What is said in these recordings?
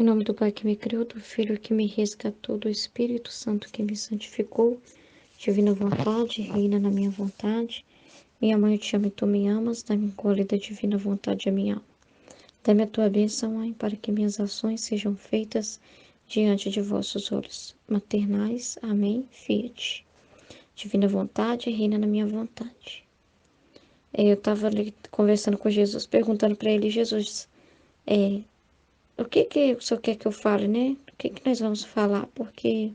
Em nome do Pai que me criou, do Filho que me resgatou, do Espírito Santo que me santificou, divina vontade, reina na minha vontade. Minha mãe, eu te amo e tu me amas, dá-me encolhe da divina vontade a minha alma. Dá-me a tua bênção, Mãe, para que minhas ações sejam feitas diante de vossos olhos maternais. Amém. Fiat. Divina vontade, reina na minha vontade. Eu estava ali conversando com Jesus, perguntando para ele, Jesus, o que o senhor quer que eu fale, né? O que nós vamos falar? Porque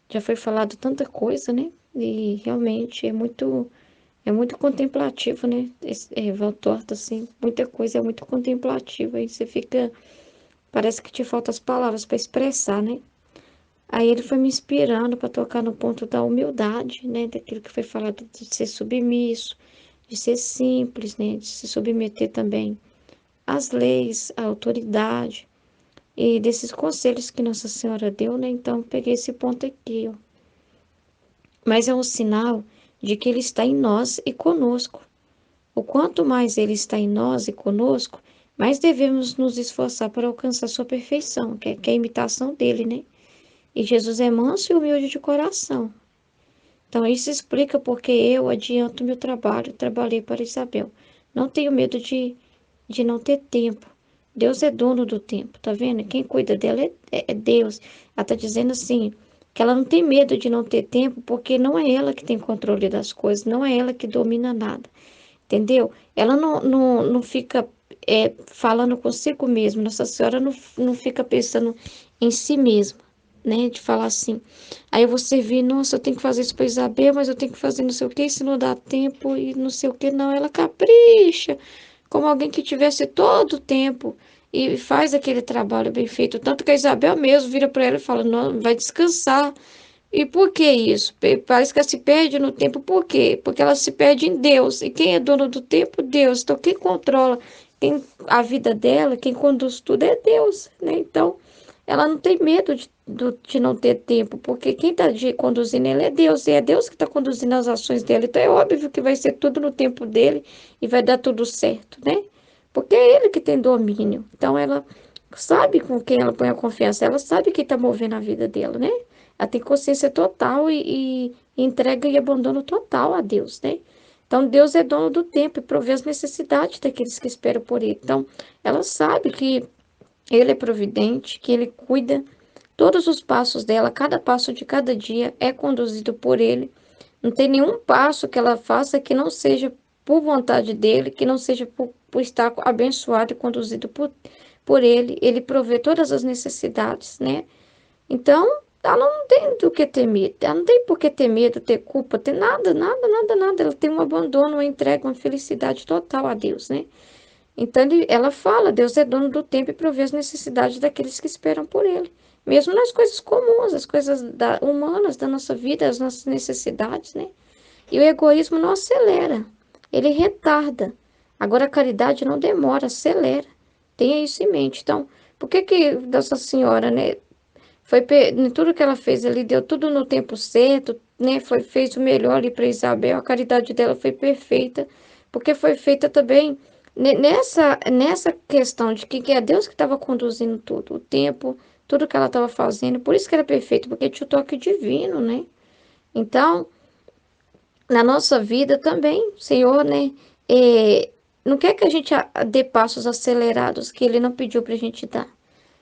já foi falado tanta coisa, né? E realmente é muito contemplativo, né? Valtorta, assim, muita coisa é muito contemplativa. Aí você fica, parece que te faltam as palavras para expressar, né? Aí ele foi me inspirando para tocar no ponto da humildade, né? Daquilo que foi falado de ser submisso, de ser simples, né? De se submeter também às leis, à autoridade e desses conselhos que Nossa Senhora deu, né? Então peguei esse ponto aqui, ó. Mas é um sinal de que Ele está em nós e conosco. O quanto mais Ele está em nós e conosco, mais devemos nos esforçar para alcançar sua perfeição, que é a imitação dele, né? E Jesus é manso e humilde de coração. Então, isso explica porque eu adianto meu trabalho, trabalhei para Isabel. Não tenho medo de não ter tempo. Deus é dono do tempo, tá vendo? Quem cuida dela é Deus. Ela tá dizendo assim, que ela não tem medo de não ter tempo, porque não é ela que tem controle das coisas, não é ela que domina nada, entendeu? Ela não fica falando consigo mesma, Nossa Senhora não fica pensando em si mesma, né? De falar assim, aí eu vou servir, nossa, eu tenho que fazer isso para Isabel, mas eu tenho que fazer não sei o que, se não dá tempo e não sei o que, não. Ela capricha, como alguém que tivesse todo o tempo e faz aquele trabalho bem feito. Tanto que a Isabel mesmo vira para ela e fala, não, vai descansar. E por que isso? Parece que ela se perde no tempo. Por quê? Porque ela se perde em Deus. E quem é dono do tempo? Deus. Então, quem controla a vida dela, quem conduz tudo é Deus, né? Então, ela não tem medo de não ter tempo, porque quem está conduzindo ela é Deus, e é Deus que está conduzindo as ações dela. Então, é óbvio que vai ser tudo no tempo dele e vai dar tudo certo, né? Porque é ele que tem domínio. Então, ela sabe com quem ela põe a confiança, ela sabe quem está movendo a vida dela, né? Ela tem consciência total e entrega e abandono total a Deus, né? Então, Deus é dono do tempo e provê as necessidades daqueles que esperam por Ele. Então, ela sabe que Ele é providente, que Ele cuida todos os passos dela, cada passo de cada dia é conduzido por Ele. Não tem nenhum passo que ela faça que não seja por vontade dEle, que não seja por estar abençoado e conduzido por Ele. Ele provê todas as necessidades, né? Então, ela não tem do que ter medo, ela não tem por que ter medo, ter culpa, ter nada, nada, nada, nada. Ela tem um abandono, uma entrega, uma felicidade total a Deus, né? Então, ela fala, Deus é dono do tempo e provê as necessidades daqueles que esperam por Ele. Mesmo nas coisas comuns, as coisas humanas da nossa vida, as nossas necessidades, né? E o egoísmo não acelera, ele retarda. Agora, a caridade não demora, acelera. Tenha isso em mente. Então, por que Nossa Senhora, né? Tudo que ela fez ali, deu tudo no tempo certo, né? Fez o melhor ali para Isabel, a caridade dela foi perfeita, porque foi feita também nessa questão de que é Deus que estava conduzindo tudo, o tempo, tudo que ela estava fazendo, por isso que era perfeito, porque tinha o toque divino, né? Então, na nossa vida também, o Senhor, né? Não quer que a gente dê passos acelerados que Ele não pediu para a gente dar.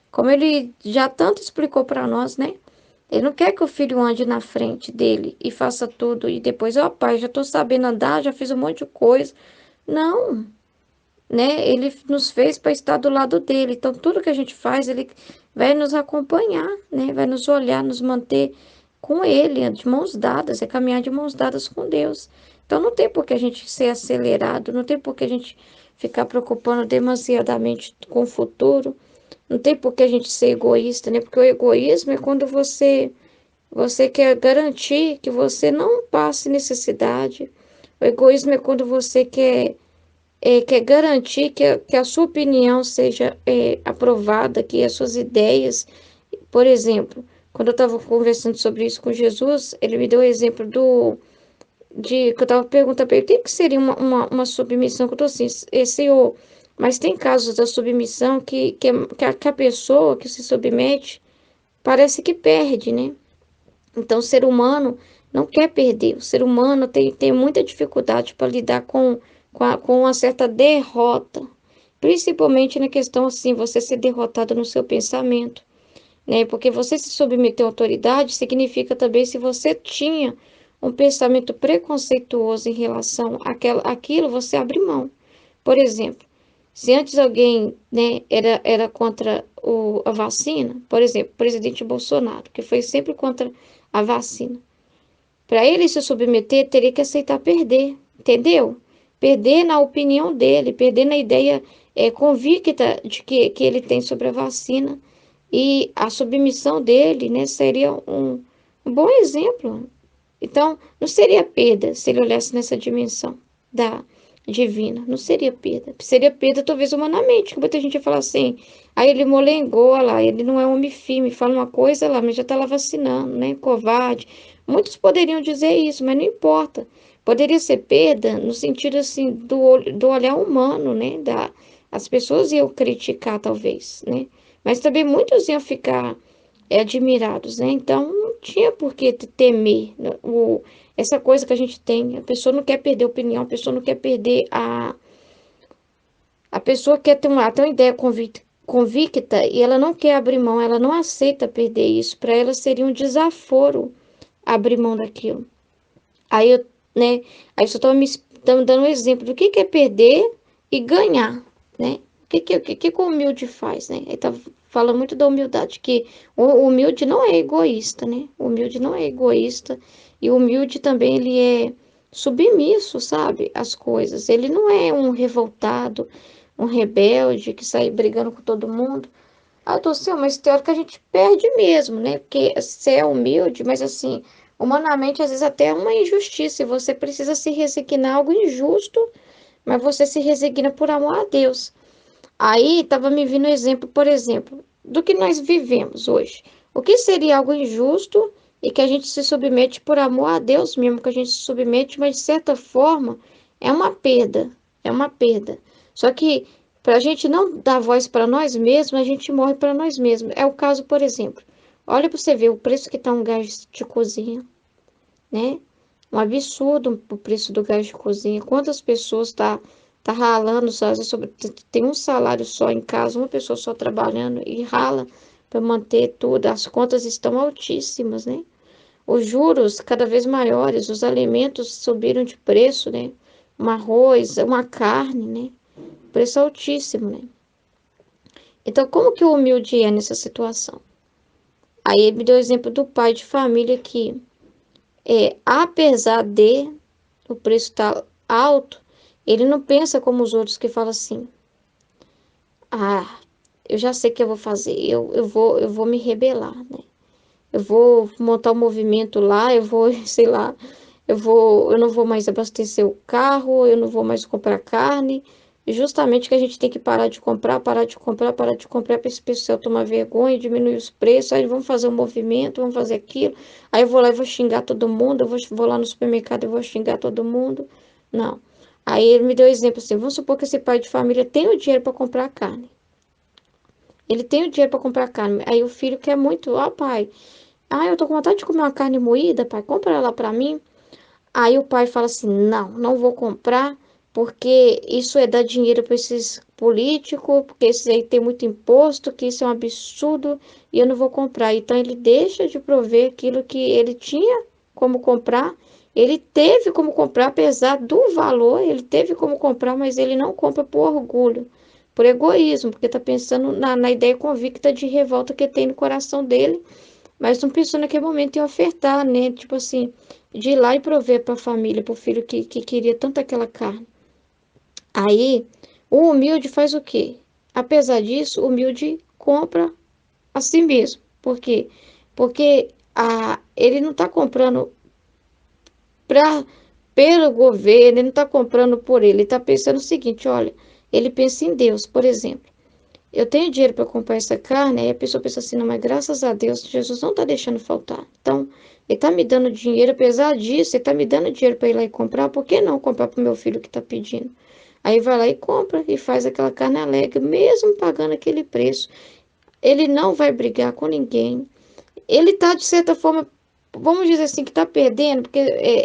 Como ele já tanto explicou para nós, né? Ele não quer que o filho ande na frente dele e faça tudo e depois, ó, pai, já tô sabendo andar, já fiz um monte de coisa. Não, né? Ele nos fez para estar do lado dele. Então, tudo que a gente faz, ele vai nos acompanhar, né? Vai nos olhar, nos manter com ele, de mãos dadas, é caminhar de mãos dadas com Deus. Então, não tem por que a gente ser acelerado, não tem por que a gente ficar preocupando demasiadamente com o futuro. Não tem por que a gente ser egoísta, né? Porque o egoísmo é quando você quer garantir que você não passe necessidade. O egoísmo é quando você quer garantir que a sua opinião seja aprovada, que as suas ideias. Por exemplo, quando eu estava conversando sobre isso com Jesus, ele me deu o exemplo que eu estava perguntando para ele, o que seria uma submissão? Que eu estou assim, Senhor, Mas tem casos da submissão que a pessoa que se submete parece que perde, né? Então, o ser humano não quer perder. O ser humano tem muita dificuldade para lidar com uma certa derrota. Principalmente na questão, assim, você ser derrotado no seu pensamento, né? Porque você se submeter à autoridade significa também se você tinha um pensamento preconceituoso em relação àquilo, você abre mão. Por exemplo, se antes alguém, né, era contra a vacina, por exemplo, o presidente Bolsonaro, que foi sempre contra a vacina, para ele se submeter, teria que aceitar perder, entendeu? Perder na opinião dele, perder na ideia convicta que ele tem sobre a vacina. E a submissão dele, né, seria um bom exemplo. Então, não seria perda se ele olhasse nessa dimensão da divina. Não seria perda. Seria perda, talvez, humanamente. Que muita gente ia falar assim, aí ele molengou lá, ele não é homem firme, fala uma coisa lá, mas já está lá vacinando, né? Covarde. Muitos poderiam dizer isso, mas não importa. Poderia ser perda no sentido, assim, do olhar humano, né? As pessoas iam criticar, talvez, né? Mas também muitos iam ficar admirados, né? Então, não tinha por que temer, né? Essa coisa que a gente tem. A pessoa não quer perder a opinião, a pessoa não quer perder a pessoa quer ter uma ideia convicta e ela não quer abrir mão, ela não aceita perder isso. Para ela seria um desaforo abrir mão daquilo. Aí eu, né? Aí eu só tô dando um exemplo do que é perder e ganhar, né? O que o humilde faz, né? Ele tá falando muito da humildade, que o humilde não é egoísta, né? O humilde não é egoísta e o humilde também ele é submisso, sabe? Às coisas. Ele não é um revoltado, um rebelde que sai brigando com todo mundo. Ah, tô assim, mas tem hora que a gente perde mesmo, né? Porque você é humilde, mas assim, humanamente, às vezes até é uma injustiça. E você precisa se resignar a algo injusto, mas você se resigna por amor a Deus. Aí tava me vindo um exemplo, por exemplo, do que nós vivemos hoje. O que seria algo injusto e que a gente se submete por amor a Deus mesmo, que a gente se submete, mas de certa forma é uma perda. É uma perda. Só que para a gente não dar voz para nós mesmos, a gente morre para nós mesmos. É o caso, por exemplo. Olha para você ver o preço que está um gás de cozinha, né? Um absurdo o preço do gás de cozinha. Quantas pessoas tá ralando, só, às vezes tem um salário só em casa, uma pessoa só trabalhando e rala para manter tudo. As contas estão altíssimas, né? Os juros cada vez maiores, os alimentos subiram de preço, né? Um arroz, uma carne, né? Preço altíssimo, né? Então, como que o humilde é nessa situação? Aí ele me deu o exemplo do pai de família que, apesar de o preço estar alto, ele não pensa como os outros que falam assim, ah, eu já sei o que eu vou fazer, eu vou me rebelar, né? Eu vou montar um movimento lá, eu vou, sei lá, eu não vou mais abastecer o carro, eu não vou mais comprar carne. Justamente que a gente tem que parar de comprar, parar de comprar para esse pessoal tomar vergonha, diminuir os preços. Aí vamos fazer um movimento, vamos fazer aquilo. Aí eu vou lá e vou xingar todo mundo, vou lá no supermercado e vou xingar todo mundo. Não. Aí ele me deu um exemplo assim, vamos supor que esse pai de família tem o dinheiro para comprar carne. Ele tem o dinheiro para comprar carne. Aí o filho quer muito, ó pai, eu tô com vontade de comer uma carne moída, pai, compra ela para mim. Aí o pai fala assim: não, não vou comprar, porque isso é dar dinheiro para esses políticos, porque esses aí tem muito imposto, que isso é um absurdo e eu não vou comprar. Então ele deixa de prover aquilo que ele tinha como comprar. Ele teve como comprar, apesar do valor, ele teve como comprar, mas ele não compra por orgulho, por egoísmo, porque está pensando na ideia convicta de revolta que tem no coração dele, mas não pensou naquele momento em ofertar, né? Tipo assim, de ir lá e prover para a família, para o filho que queria tanto aquela carne. Aí, o humilde faz o quê? Apesar disso, o humilde compra a si mesmo. Por quê? Porque ele não está comprando pra, pelo governo, ele não está comprando por ele. Ele está pensando o seguinte, olha, ele pensa em Deus, por exemplo. Eu tenho dinheiro para comprar essa carne, aí a pessoa pensa assim, não, mas graças a Deus, Jesus não está deixando faltar. Então, ele está me dando dinheiro, apesar disso, ele está me dando dinheiro para ir lá e comprar, por que não comprar para o meu filho que está pedindo? Aí vai lá e compra e faz aquela carne alegre, mesmo pagando aquele preço. Ele não vai brigar com ninguém. Ele tá, de certa forma, vamos dizer assim, que tá perdendo, porque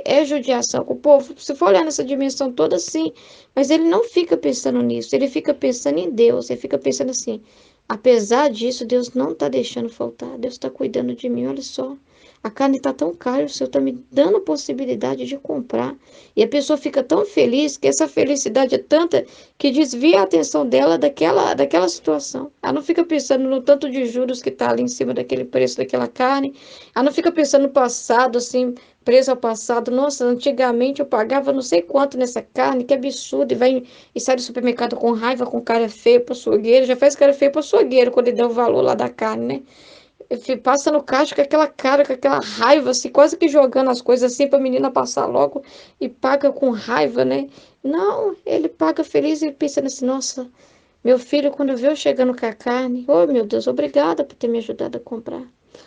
é judiação com o povo. Se for olhar nessa dimensão toda, sim. Mas ele não fica pensando nisso. Ele fica pensando em Deus. Ele fica pensando assim, apesar disso, Deus não tá deixando faltar. Deus tá cuidando de mim, olha só. A carne tá tão cara, o Senhor tá me dando a possibilidade de comprar. E a pessoa fica tão feliz que essa felicidade é tanta que desvia a atenção dela daquela situação. Ela não fica pensando no tanto de juros que está ali em cima daquele preço daquela carne. Ela não fica pensando no passado, assim, preso ao passado. Nossa, antigamente eu pagava não sei quanto nessa carne, que absurdo. E sai do supermercado com raiva, com cara feia para açougueiro. Já faz cara feia para açougueiro quando ele dá o valor lá da carne, né? Passa no caixa com aquela cara, com aquela raiva, assim, quase que jogando as coisas assim para a menina passar logo e paga com raiva, né? Não, ele paga feliz e pensando assim, nossa, meu filho, quando viu eu chegando com a carne, oh meu Deus, obrigada por ter me ajudado a comprar.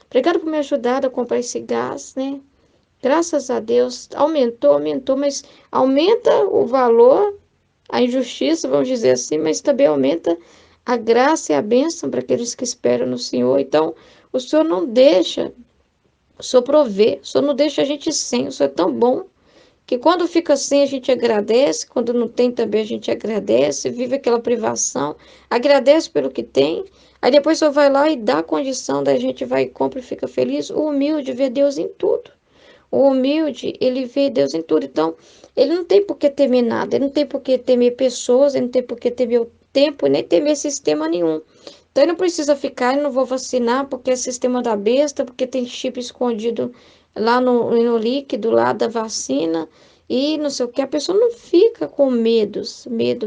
Obrigada por me ajudar a comprar esse gás, né? Graças a Deus, aumentou, mas aumenta o valor, a injustiça, vamos dizer assim, mas também aumenta a graça e a bênção para aqueles que esperam no Senhor. Então, o Senhor não deixa, o Senhor provê, o Senhor não deixa a gente sem, o Senhor é tão bom que quando fica sem a gente agradece, quando não tem também a gente agradece, vive aquela privação, agradece pelo que tem, aí depois só vai lá e dá a condição, daí a gente vai e compra e fica feliz. O humilde vê Deus em tudo. O humilde, ele vê Deus em tudo. Então, ele não tem por que temer nada, ele não tem por que temer pessoas, ele não tem por que temer o tempo, nem temer sistema nenhum. Então, ele não precisa ficar, eu não vou vacinar porque é sistema da besta, porque tem chip escondido lá no líquido lá da vacina e não sei o que. A pessoa não fica com medos, medo.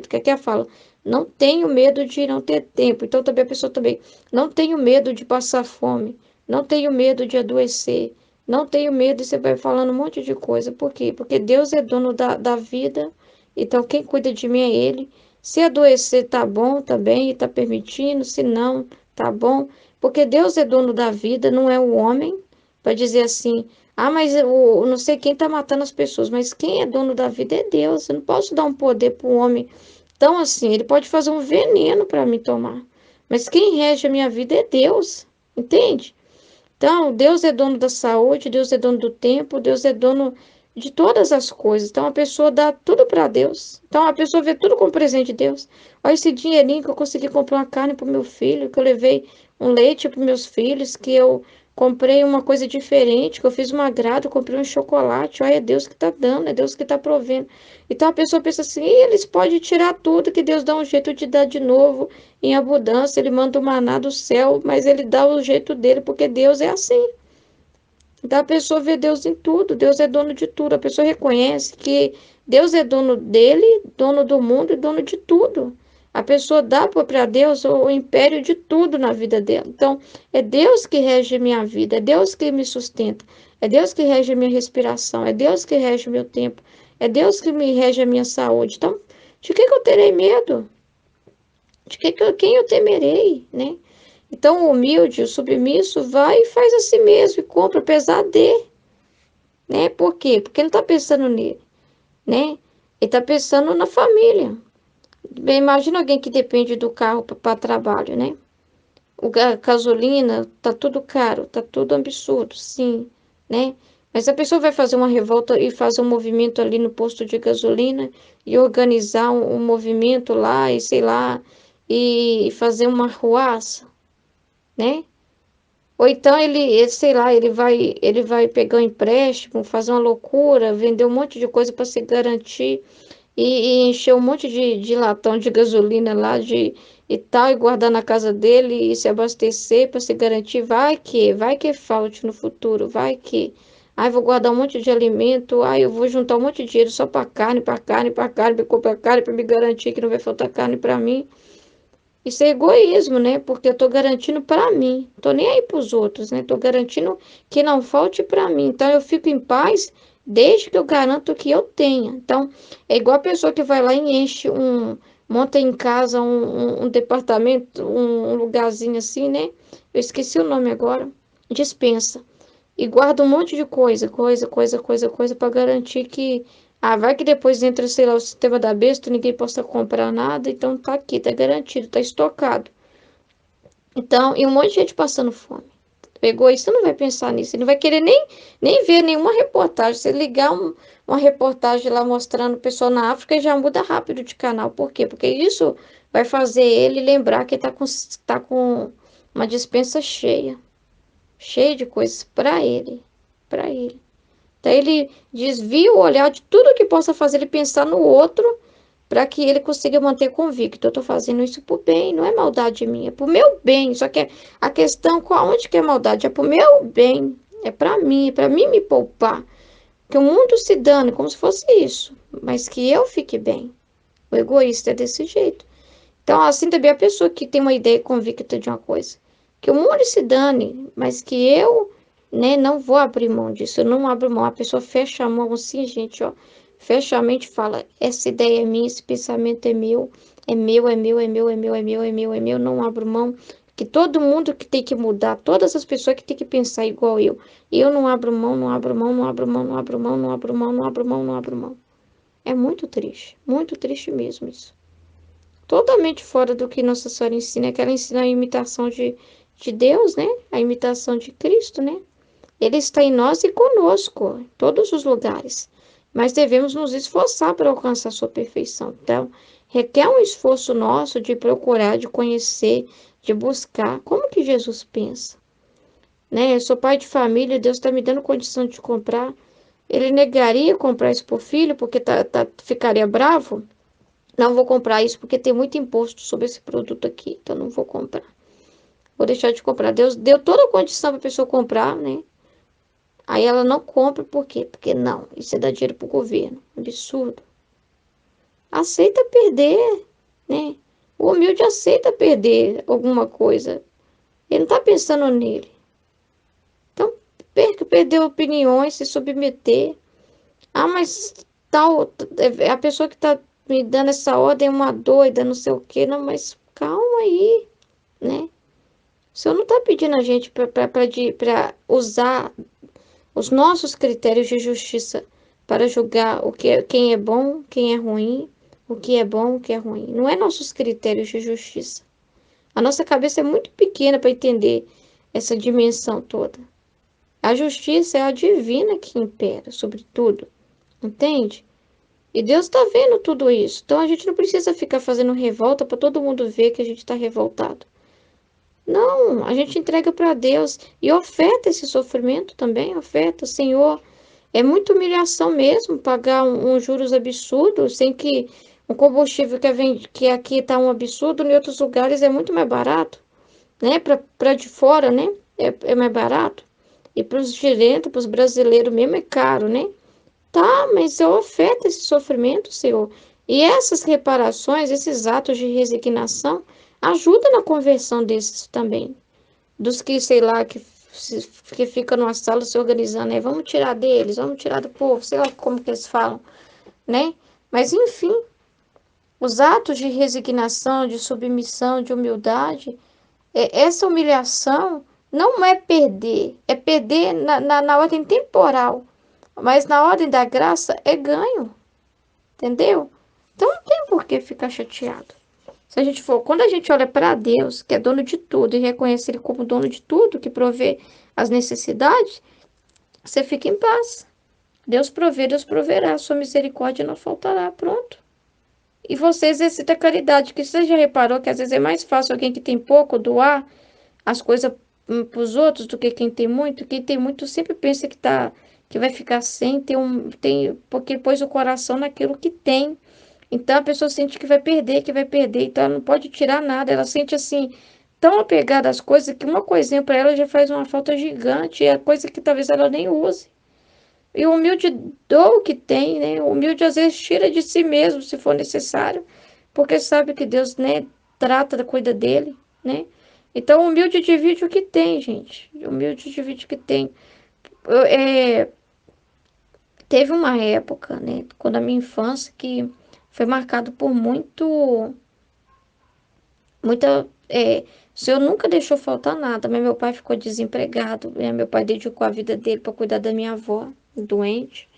Que aqui ela fala, não tenho medo de não ter tempo. Então, também a pessoa também, não tenho medo de passar fome, não tenho medo de adoecer. Não tenho medo, e você vai falando um monte de coisa. Por quê? Porque Deus é dono da vida, então quem cuida de mim é Ele. Se adoecer, tá bom, tá bem, e tá permitindo, se não, tá bom. Porque Deus é dono da vida, não é o homem, para dizer assim, ah, mas eu não sei quem tá matando as pessoas, mas quem é dono da vida é Deus. Eu não posso dar um poder para um homem tão assim, ele pode fazer um veneno para mim tomar. Mas quem rege a minha vida é Deus, entende? Então, Deus é dono da saúde, Deus é dono do tempo, Deus é dono de todas as coisas. Então, a pessoa dá tudo para Deus. Então, a pessoa vê tudo como presente de Deus. Olha esse dinheirinho que eu consegui comprar uma carne para o meu filho, que eu levei um leite para os meus filhos, que eu comprei uma coisa diferente, que eu fiz um agrado, comprei um chocolate. Olha, é Deus que está dando, é Deus que está provendo. Então, a pessoa pensa assim, "Ih, eles podem tirar tudo, que Deus dá um jeito de dar de novo em abundância, ele manda o maná do céu, mas ele dá o jeito dele, porque Deus é assim. Então a pessoa vê Deus em tudo, Deus é dono de tudo. A pessoa reconhece que Deus é dono dele, dono do mundo e dono de tudo. A pessoa dá para Deus o império de tudo na vida dela. Então, é Deus que rege minha vida, é Deus que me sustenta, é Deus que rege minha respiração, é Deus que rege meu tempo, é Deus que me rege a minha saúde. Então, de que eu terei medo? Quem eu temerei, né? Então, o humilde, o submisso, vai e faz a si mesmo e compra, apesar de, né? Por quê? Porque ele não está pensando nele, né? Ele está pensando na família. Bem, imagina alguém que depende do carro para trabalho, né? A gasolina tá tudo caro, tá tudo absurdo, sim, né? Mas a pessoa vai fazer uma revolta e fazer um movimento ali no posto de gasolina e organizar um movimento lá e sei lá, e fazer uma arruaça, né? Ou então sei lá, ele vai pegar um empréstimo, fazer uma loucura, vender um monte de coisa para se garantir e encher um monte de latão de gasolina lá e tal, e guardar na casa dele e se abastecer para se garantir. Vai que falte no futuro, vai que. Ai, vou guardar um monte de alimento, ai, eu vou juntar um monte de dinheiro só para carne, para comprar carne, para me garantir que não vai faltar carne para mim. Isso é egoísmo, né? Porque eu estou garantindo para mim. Estou nem aí para os outros, né? Estou garantindo que não falte para mim. Então eu fico em paz desde que eu garanto que eu tenha. Então é igual a pessoa que vai lá e monta em casa um departamento, um lugarzinho assim, né? Eu esqueci o nome agora. Dispensa. E guarda um monte de coisa para garantir que Ah, vai que depois entra, sei lá, o sistema da besta, ninguém possa comprar nada, então tá aqui, tá garantido, tá estocado. Então, e um monte de gente passando fome. O egoísta não vai pensar nisso, ele não vai querer nem ver nenhuma reportagem. Se ele ligar uma reportagem lá mostrando o pessoal na África, já muda rápido de canal. Por quê? Porque isso vai fazer ele lembrar que tá com uma despensa cheia de coisas para ele. Então ele desvia o olhar de tudo que possa fazer ele pensar no outro para que ele consiga manter convicto. Eu estou fazendo isso por bem, não é maldade minha, é por meu bem. Só que a questão, onde que é maldade? É por meu bem, é para mim me poupar. Que o mundo se dane, como se fosse isso, mas que eu fique bem. O egoísta é desse jeito. Então, assim também a pessoa que tem uma ideia convicta de uma coisa. Que o mundo se dane, mas que eu, né, não vou abrir mão disso. Eu não abro mão. A pessoa fecha a mão assim, gente, ó. Fecha a mente e fala: essa ideia é minha, esse pensamento é meu, é meu, é meu, é meu, é meu, é meu, é meu, é meu. Não abro mão. Que todo mundo que tem que mudar, todas as pessoas que tem que pensar igual eu. Eu não abro mão, não abro mão, não abro mão, não abro mão, não abro mão, não abro mão, não abro mão. É muito triste mesmo isso. Totalmente fora do que Nossa Senhora ensina, que ela ensina a imitação de Deus, né? A imitação de Cristo, né? Ele está em nós e conosco, em todos os lugares. Mas devemos nos esforçar para alcançar a sua perfeição. Então, requer um esforço nosso de procurar, de conhecer, de buscar como que Jesus pensa, né? Eu sou pai de família, Deus está me dando condição de comprar. Ele negaria comprar isso por filho porque ficaria bravo? Não vou comprar isso porque tem muito imposto sobre esse produto aqui, então não vou comprar. Vou deixar de comprar. Deus deu toda a condição para a pessoa comprar, né? Aí ela não compra, por quê? Porque não, isso é dar dinheiro pro governo. Absurdo. Aceita perder, né? O humilde aceita perder alguma coisa. Ele não tá pensando nele. Então, perder opiniões, se submeter. Ah, mas tal, a pessoa que tá me dando essa ordem é uma doida, não sei o quê. Não, mas calma aí, né? O Senhor não está pedindo a gente para usar os nossos critérios de justiça para julgar quem é bom, quem é ruim, o que é bom, o que é ruim. Não é nossos critérios de justiça. A nossa cabeça é muito pequena para entender essa dimensão toda. A justiça é a divina que impera sobre tudo, entende? E Deus está vendo tudo isso. Então a gente não precisa ficar fazendo revolta para todo mundo ver que a gente está revoltado. Não, a gente entrega para Deus e oferta esse sofrimento também, oferta, Senhor. É muita humilhação mesmo pagar um juros absurdos, sem que o combustível que aqui está um absurdo, em outros lugares é muito mais barato, né? Para de fora, né? É mais barato. E para os diretos, para os brasileiros mesmo é caro, né? Tá, mas eu oferto esse sofrimento, Senhor. E essas reparações, esses atos de resignação, ajudam na conversão desses também dos que, sei lá, que fica numa sala se organizando, né? Vamos tirar deles, vamos tirar do povo, sei lá como que eles falam, né? Mas, enfim, os atos de resignação, de submissão, de humildade, essa humilhação não é perder na ordem temporal, mas na ordem da graça é ganho, entendeu? Então não tem por que ficar chateado. Se a gente for, quando a gente olha para Deus, que é dono de tudo, e reconhece Ele como dono de tudo, que provê as necessidades, você fica em paz. Deus provê, Deus proverá, sua misericórdia não faltará. Pronto. E você exercita a caridade, que você já reparou que às vezes é mais fácil alguém que tem pouco doar as coisas para os outros do que quem tem muito. Quem tem muito sempre pensa que vai ficar sem, porque pôs o coração naquilo que tem. Então a pessoa sente que vai perder, então ela não pode tirar nada, ela sente assim, tão apegada às coisas que uma coisinha para ela já faz uma falta gigante, é coisa que talvez ela nem use. E o humilde doa o que tem, né? O humilde às vezes tira de si mesmo, se for necessário, porque sabe que Deus, né, cuida dele, né? Então o humilde divide o que tem, gente. O humilde divide o que tem. Eu, teve uma época, né, quando a minha infância que foi marcado por o senhor nunca deixou faltar nada, mas meu pai ficou desempregado, né? Meu pai dedicou a vida dele para cuidar da minha avó, doente.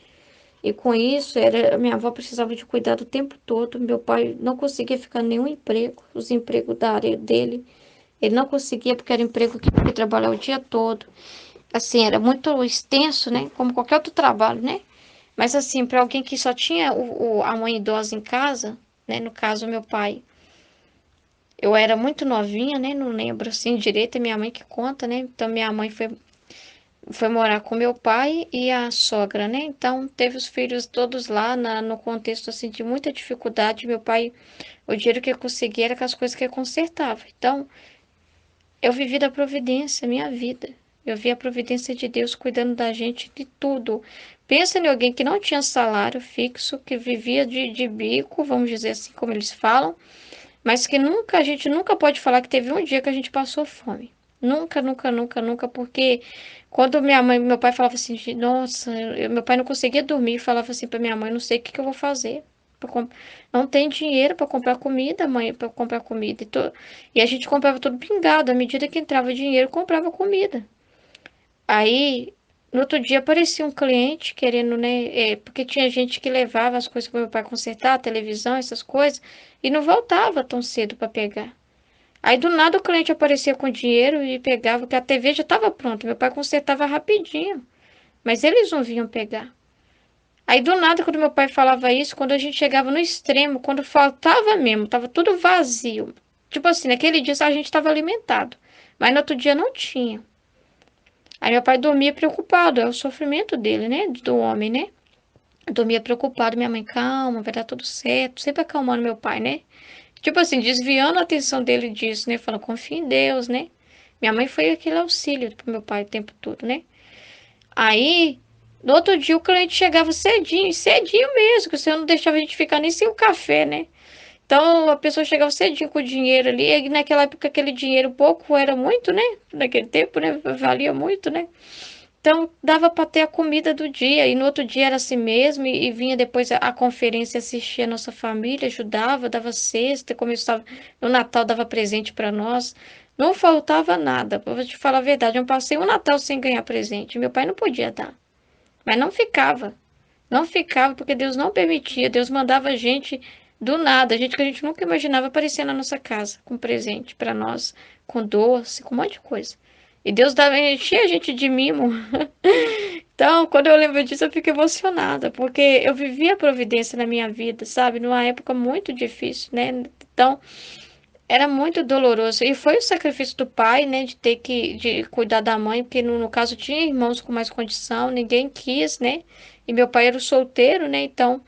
E com isso, minha avó precisava de cuidado o tempo todo. Meu pai não conseguia ficar em nenhum emprego, os empregos da área dele. Ele não conseguia porque era emprego que tinha que trabalhar o dia todo. Assim, era muito extenso, né? Como qualquer outro trabalho, né? Mas assim, para alguém que só tinha a mãe idosa em casa, né? No caso, meu pai. Eu era muito novinha, né? Não lembro assim direito, é minha mãe que conta, né? Então, minha mãe foi morar com meu pai e a sogra, né? Então, teve os filhos todos lá no contexto assim de muita dificuldade. Meu pai, o dinheiro que eu conseguia era com as coisas que ele consertava. Então, eu vivi da providência, minha vida. Eu vi a providência de Deus cuidando da gente de tudo. Pensa em alguém que não tinha salário fixo, que vivia de bico, vamos dizer assim, como eles falam, mas que nunca, a gente nunca pode falar que teve um dia que a gente passou fome. Nunca, nunca, nunca, nunca, porque quando minha mãe, meu pai falava assim, nossa, meu pai não conseguia dormir, falava assim para minha mãe, não sei o que que eu vou fazer. Não tem dinheiro para comprar comida, mãe, para comprar comida. E a gente comprava tudo pingado, à medida que entrava dinheiro, comprava comida. Aí, no outro dia aparecia um cliente querendo, né? Porque tinha gente que levava as coisas para meu pai consertar, a televisão, essas coisas, e não voltava tão cedo para pegar. Aí do nada o cliente aparecia com dinheiro e pegava, porque a TV já estava pronta. Meu pai consertava rapidinho, mas eles não vinham pegar. Aí do nada, quando meu pai falava isso, quando a gente chegava no extremo, quando faltava mesmo, tava tudo vazio. Tipo assim, naquele dia a gente estava alimentado, mas no outro dia não tinha. Aí meu pai dormia preocupado, é o sofrimento dele, né? Do homem, né? Dormia preocupado, minha mãe, calma, vai dar tudo certo. Sempre acalmando meu pai, né? Tipo assim, desviando a atenção dele disso, né? Falando, confia em Deus, né? Minha mãe foi aquele auxílio pro meu pai o tempo todo, né? Aí, no outro dia o cliente chegava cedinho, cedinho mesmo, que o senhor não deixava a gente ficar nem sem o café, né? Então a pessoa chegava cedinho com o dinheiro ali, e naquela época aquele dinheiro pouco era muito, né? Naquele tempo, né? Valia muito, né? Então, dava para ter a comida do dia, e no outro dia era assim mesmo, e vinha depois a conferência assistir a nossa família, ajudava, dava cesta, começava, no Natal dava presente para nós, não faltava nada, vou te falar a verdade, eu passei um Natal sem ganhar presente, meu pai não podia dar, mas não ficava, porque Deus não permitia, Deus mandava gente do nada, gente que a gente nunca imaginava aparecer na nossa casa, com presente para nós, com doce, com um monte de coisa. E Deus dava, enchia a gente de mimo. Então, quando eu lembro disso, eu fico emocionada, porque eu vivi a providência na minha vida, sabe? Numa época muito difícil, né? Então, era muito doloroso. E foi o sacrifício do pai, né? De cuidar da mãe, porque no caso tinha irmãos com mais condição, ninguém quis, né? E meu pai era o solteiro, né? Então,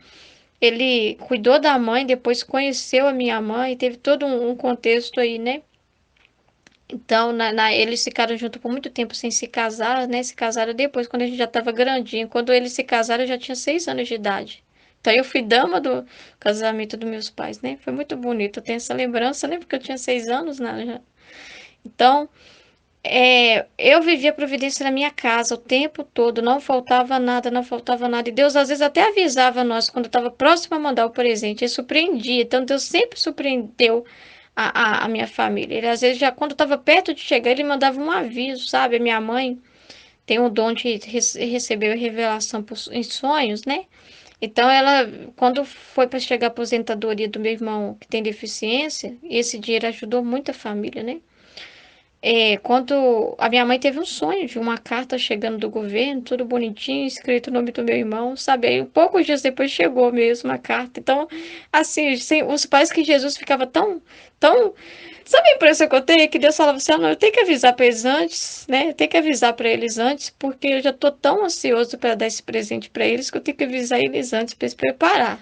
ele cuidou da mãe, depois conheceu a minha mãe, teve todo um contexto aí, né? Então, eles ficaram juntos por muito tempo sem se casar, né? Se casaram depois, quando a gente já estava grandinho. Quando eles se casaram, eu já tinha 6 anos de idade. Então, eu fui dama do casamento dos meus pais, né? Foi muito bonito. Eu tenho essa lembrança, né? Porque eu tinha 6 anos, né? Então, eu vivia a providência na minha casa o tempo todo. Não faltava nada, não faltava nada. E Deus, às vezes, até avisava nós quando estava próximo a mandar o presente. Ele surpreendia. Então, Deus sempre surpreendeu a minha família. Ele, às vezes, já quando estava perto de chegar, ele mandava um aviso, sabe? A minha mãe tem o dom de receber revelação em sonhos, né? Então, ela, quando foi para chegar a aposentadoria do meu irmão que tem deficiência, esse dinheiro ajudou muito a família, né? Quando a minha mãe teve um sonho de uma carta chegando do governo, tudo bonitinho, escrito o nome do meu irmão, sabe? Aí, poucos dias depois chegou mesmo a carta. Então, assim, os pais que Jesus ficava tão. Sabe a impressão que eu tenho? Que Deus falava assim: ah, não, eu tenho que avisar para eles antes, né? Eu tenho que avisar para eles antes, porque eu já tô tão ansioso para dar esse presente para eles que eu tenho que avisar eles antes para eles preparar.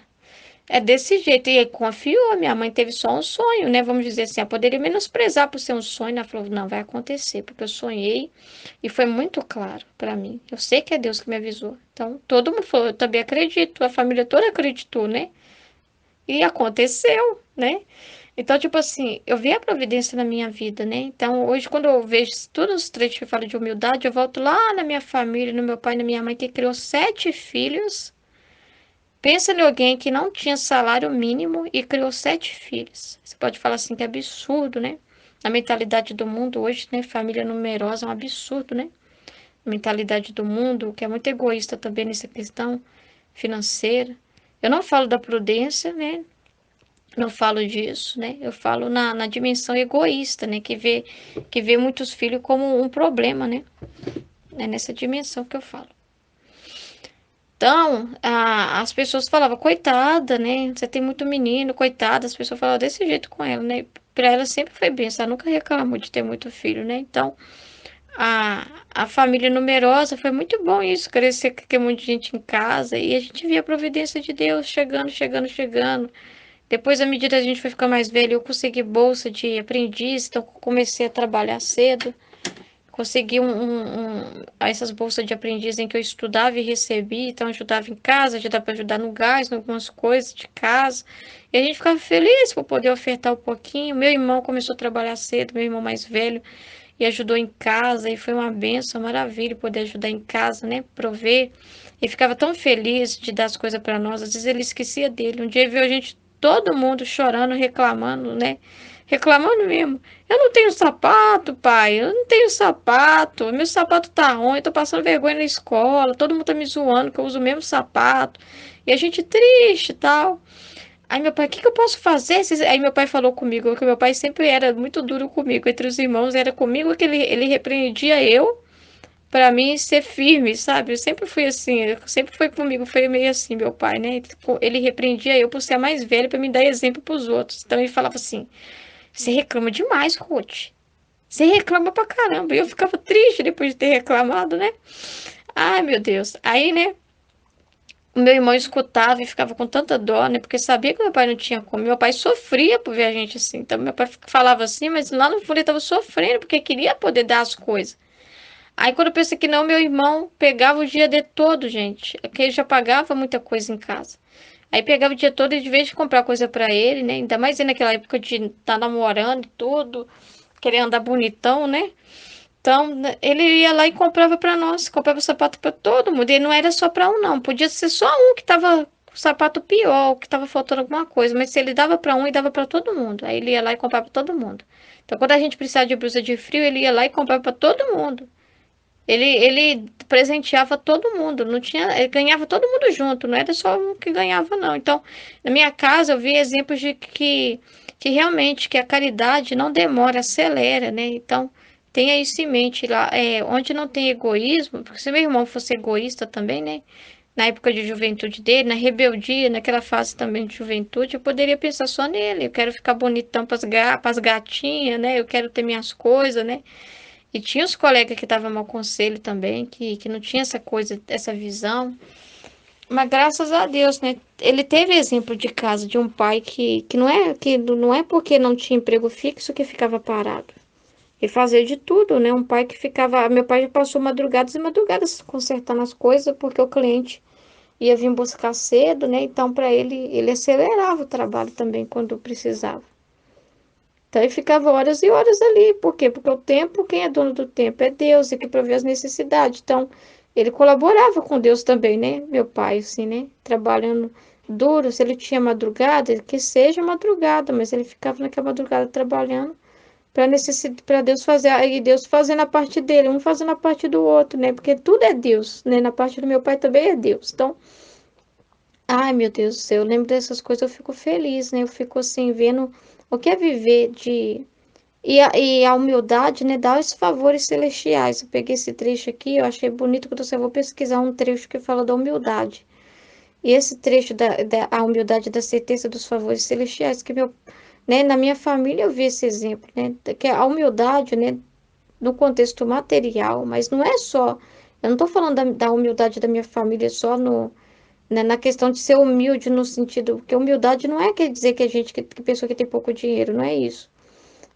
É desse jeito. E ele confiou. Minha mãe teve só um sonho, né? Vamos dizer assim. Ela poderia menosprezar por ser um sonho. Ela falou: não, vai acontecer, porque eu sonhei e foi muito claro para mim. Eu sei que é Deus que me avisou. Então, todo mundo falou: eu também acredito. A família toda acreditou, né? E aconteceu, né? Então, tipo assim, eu vi a providência na minha vida, né? Então, hoje, quando eu vejo todos os trechos que falam de humildade, eu volto lá na minha família, no meu pai e na minha mãe, que criou 7 filhos. Pensa em alguém que não tinha salário mínimo e criou 7 filhos. Você pode falar assim que é absurdo, né? A mentalidade do mundo hoje, né? Família numerosa é um absurdo, né? A mentalidade do mundo, que é muito egoísta também nessa questão. financeira. Eu não falo da prudência, né? Não falo disso, né? Eu falo na dimensão egoísta, né? Que vê muitos filhos como um problema, né? É nessa dimensão que eu falo. Então, as pessoas falavam, coitada, né? Você tem muito menino, coitada. As pessoas falavam desse jeito com ela, né? Pra ela sempre foi bem, ela nunca reclamou de ter muito filho, né? Então, a família numerosa foi muito bom isso, crescer com aquele monte de gente em casa. E a gente via a providência de Deus chegando, chegando, chegando. Depois, à medida que a gente foi ficar mais velho, eu consegui bolsa de aprendiz, então comecei a trabalhar cedo. Consegui essas bolsas de aprendiz em que eu estudava e recebia, então ajudava em casa, ajudava para ajudar no gás, em algumas coisas de casa. E a gente ficava feliz por poder ofertar um pouquinho. Meu irmão começou a trabalhar cedo, meu irmão mais velho, e ajudou em casa, e foi uma benção, uma maravilha poder ajudar em casa, né? Prover. E ficava tão feliz de dar as coisas para nós. Às vezes ele esquecia dele. Um dia ele viu a gente, todo mundo chorando, reclamando, né? Reclamando mesmo. Eu não tenho sapato, pai. Eu não tenho sapato. Meu sapato tá ruim. Eu tô passando vergonha na escola. Todo mundo tá me zoando que eu uso o mesmo sapato. E a gente triste e tal. Aí meu pai, o que que eu posso fazer? Aí meu pai falou comigo, que meu pai sempre era muito duro comigo, entre os irmãos, era comigo que ele repreendia eu, pra mim ser firme, sabe? Eu sempre fui assim, sempre foi comigo, foi meio assim, meu pai, né? Ele repreendia eu por ser a mais velha, pra me dar exemplo pros outros. Então ele falava assim, você reclama demais, Ruth. Você reclama pra caramba. E eu ficava triste depois de ter reclamado, né? Ai, meu Deus. Aí, né? O meu irmão escutava e ficava com tanta dó, né? Porque sabia que meu pai não tinha como. Meu pai sofria por ver a gente assim. Então, meu pai falava assim, mas lá no fundo ele estava sofrendo, porque queria poder dar as coisas. Aí, quando eu pensei que não, meu irmão pegava o dia de todo, gente. Porque ele já pagava muita coisa em casa. Aí pegava o dia todo e de vez de comprar coisa pra ele, né? Ainda mais naquela época de estar namorando e tudo, querer andar bonitão, né? Então, ele ia lá e comprava para nós, comprava sapato para todo mundo. E não era só para um, não. Podia ser só um que tava com o sapato pior, que tava faltando alguma coisa. Mas se ele dava para um, ele dava para todo mundo. Aí ele ia lá e comprava para todo mundo. Então, quando a gente precisava de blusa de frio, ele ia lá e comprava para todo mundo. Ele presenteava todo mundo, não tinha, ele ganhava todo mundo junto, não era só um que ganhava, não. Então, na minha casa, eu vi exemplos de que realmente que a caridade não demora, acelera, né? Então, tenha isso em mente lá, onde não tem egoísmo, porque se meu irmão fosse egoísta também, né? Na época de juventude dele, na rebeldia, naquela fase também de juventude, eu poderia pensar só nele. Eu quero ficar bonitão para as gatinhas, né? Eu quero ter minhas coisas, né? E tinha os colegas que davam mau conselho também, que não tinha essa coisa, essa visão. Mas graças a Deus, né? Ele teve exemplo de casa de um pai que não é porque não tinha emprego fixo que ficava parado. Ele fazia de tudo, né? Um pai que ficava. Meu pai já passou madrugadas e madrugadas consertando as coisas, porque o cliente ia vir buscar cedo, né? Então, para ele acelerava o trabalho também quando precisava. Então ele ficava horas e horas ali. Por quê? Porque o tempo, quem é dono do tempo é Deus, e que provê as necessidades. Então, ele colaborava com Deus também, né? Meu pai, assim, né? Trabalhando duro. Se ele tinha madrugada, que seja madrugada, mas ele ficava naquela madrugada trabalhando para Deus fazer, e Deus fazendo a parte dele, um fazendo a parte do outro, né? Porque tudo é Deus, né? Na parte do meu pai também é Deus. Então, ai, meu Deus do céu, eu lembro dessas coisas, eu fico feliz, né? Eu fico assim, vendo o que é viver de e a humildade, né, dá os favores celestiais. Eu peguei esse trecho aqui, eu achei bonito, que eu disse, eu vou pesquisar um trecho que fala da humildade. E esse trecho da a humildade da certeza dos favores celestiais, que né, na minha família eu vi esse exemplo, né, que a humildade, né, no contexto material, mas não é só, eu não estou falando da humildade da minha família só né, na questão de ser humilde no sentido, porque humildade não é quer dizer que a gente, que pessoa que tem pouco dinheiro, não é isso.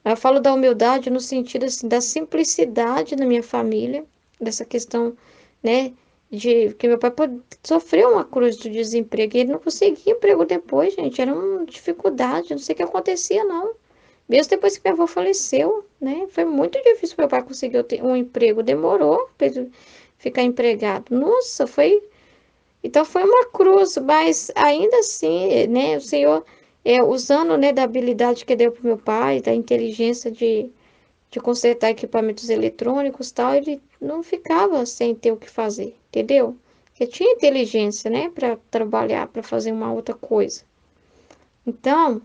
Eu falo da humildade no sentido assim, da simplicidade na minha família, dessa questão, né, de que meu pai sofreu uma cruz do desemprego e ele não conseguia emprego depois, gente, era uma dificuldade, não sei o que acontecia, não. Mesmo depois que minha avó faleceu, né, foi muito difícil meu pai conseguir um emprego, demorou para ele ficar empregado. Nossa, então foi uma cruz, mas ainda assim, né, o Senhor, usando, né, da habilidade que deu para meu pai, da inteligência de consertar equipamentos eletrônicos e tal, ele não ficava sem ter o que fazer, entendeu? que tinha inteligência, né, para trabalhar, para fazer uma outra coisa. Então,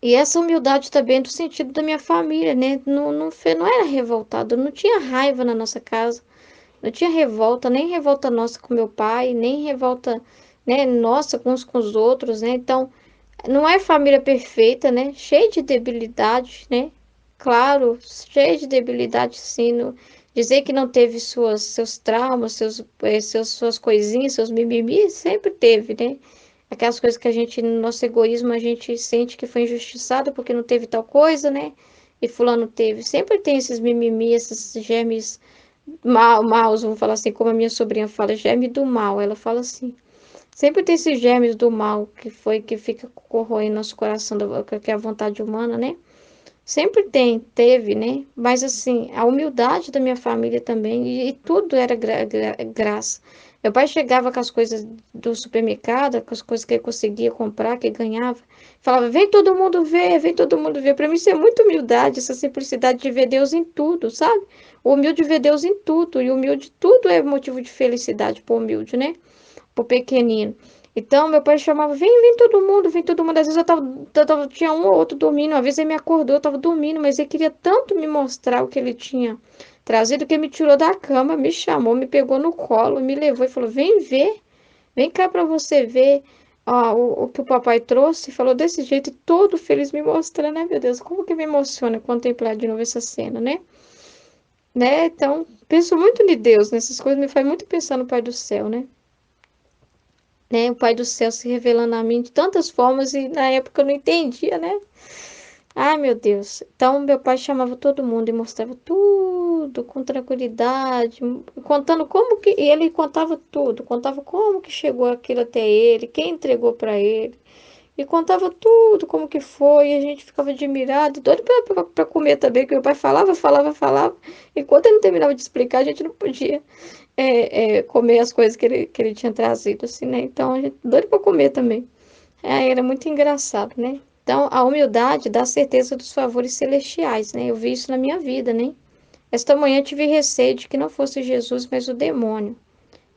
e essa humildade também do sentido da minha família, né? Não era revoltada, não tinha raiva na nossa casa, não tinha revolta, nem revolta nossa com meu pai, nem revolta, né, nossa com uns com os outros, né? Então, não é família perfeita, né? Cheia de debilidade, né? Claro, cheia de debilidade, sim. Dizer que não teve seus traumas, suas coisinhas, seus mimimi, sempre teve, né? Aquelas coisas que a gente, no nosso egoísmo, a gente sente que foi injustiçado porque não teve tal coisa, né? E fulano teve. Sempre tem esses mimimi, esses germes maus, vamos falar assim, como a minha sobrinha fala, germe do mal. Ela fala assim. Sempre tem esses germes do mal que fica corroendo nosso coração, que é a vontade humana, né? Sempre teve, né? Mas assim, a humildade da minha família também, e tudo era graça. Meu pai chegava com as coisas do supermercado, com as coisas que ele conseguia comprar, que ele ganhava, falava: vem todo mundo ver, vem todo mundo ver. Para mim, isso é muita humildade, essa simplicidade de ver Deus em tudo, sabe? O humilde vê Deus em tudo, e o humilde, tudo é motivo de felicidade para o humilde, né? Pro pequenino. Então, meu pai chamava, vem todo mundo, vem todo mundo. Às vezes tinha um ou outro dormindo, uma vez ele me acordou, eu tava dormindo, mas ele queria tanto me mostrar o que ele tinha trazido, que ele me tirou da cama, me chamou, me pegou no colo, me levou e falou, vem ver, vem cá pra você ver o que o papai trouxe. Falou desse jeito, e todo feliz me mostrando, né, meu Deus, como que me emociona contemplar de novo essa cena, né? Então, penso muito em Deus, nessas coisas, me faz muito pensar no Pai do Céu, né? O Pai do Céu se revelando a mim de tantas formas e na época eu não entendia, né? Ai, meu Deus. Então, meu pai chamava todo mundo e mostrava tudo com tranquilidade, contando como que. E ele contava tudo, contava como que chegou aquilo até ele, quem entregou para ele. E contava tudo, como que foi, e a gente ficava admirado, doido para comer também, que meu pai falava. Enquanto ele não terminava de explicar, a gente não podia comer as coisas que ele tinha trazido, assim, né? Então, a gente doido para comer também. Era muito engraçado, né? Então, a humildade dá certeza dos favores celestiais, né? Eu vi isso na minha vida, né? Esta manhã tive receio de que não fosse Jesus, mas o demônio,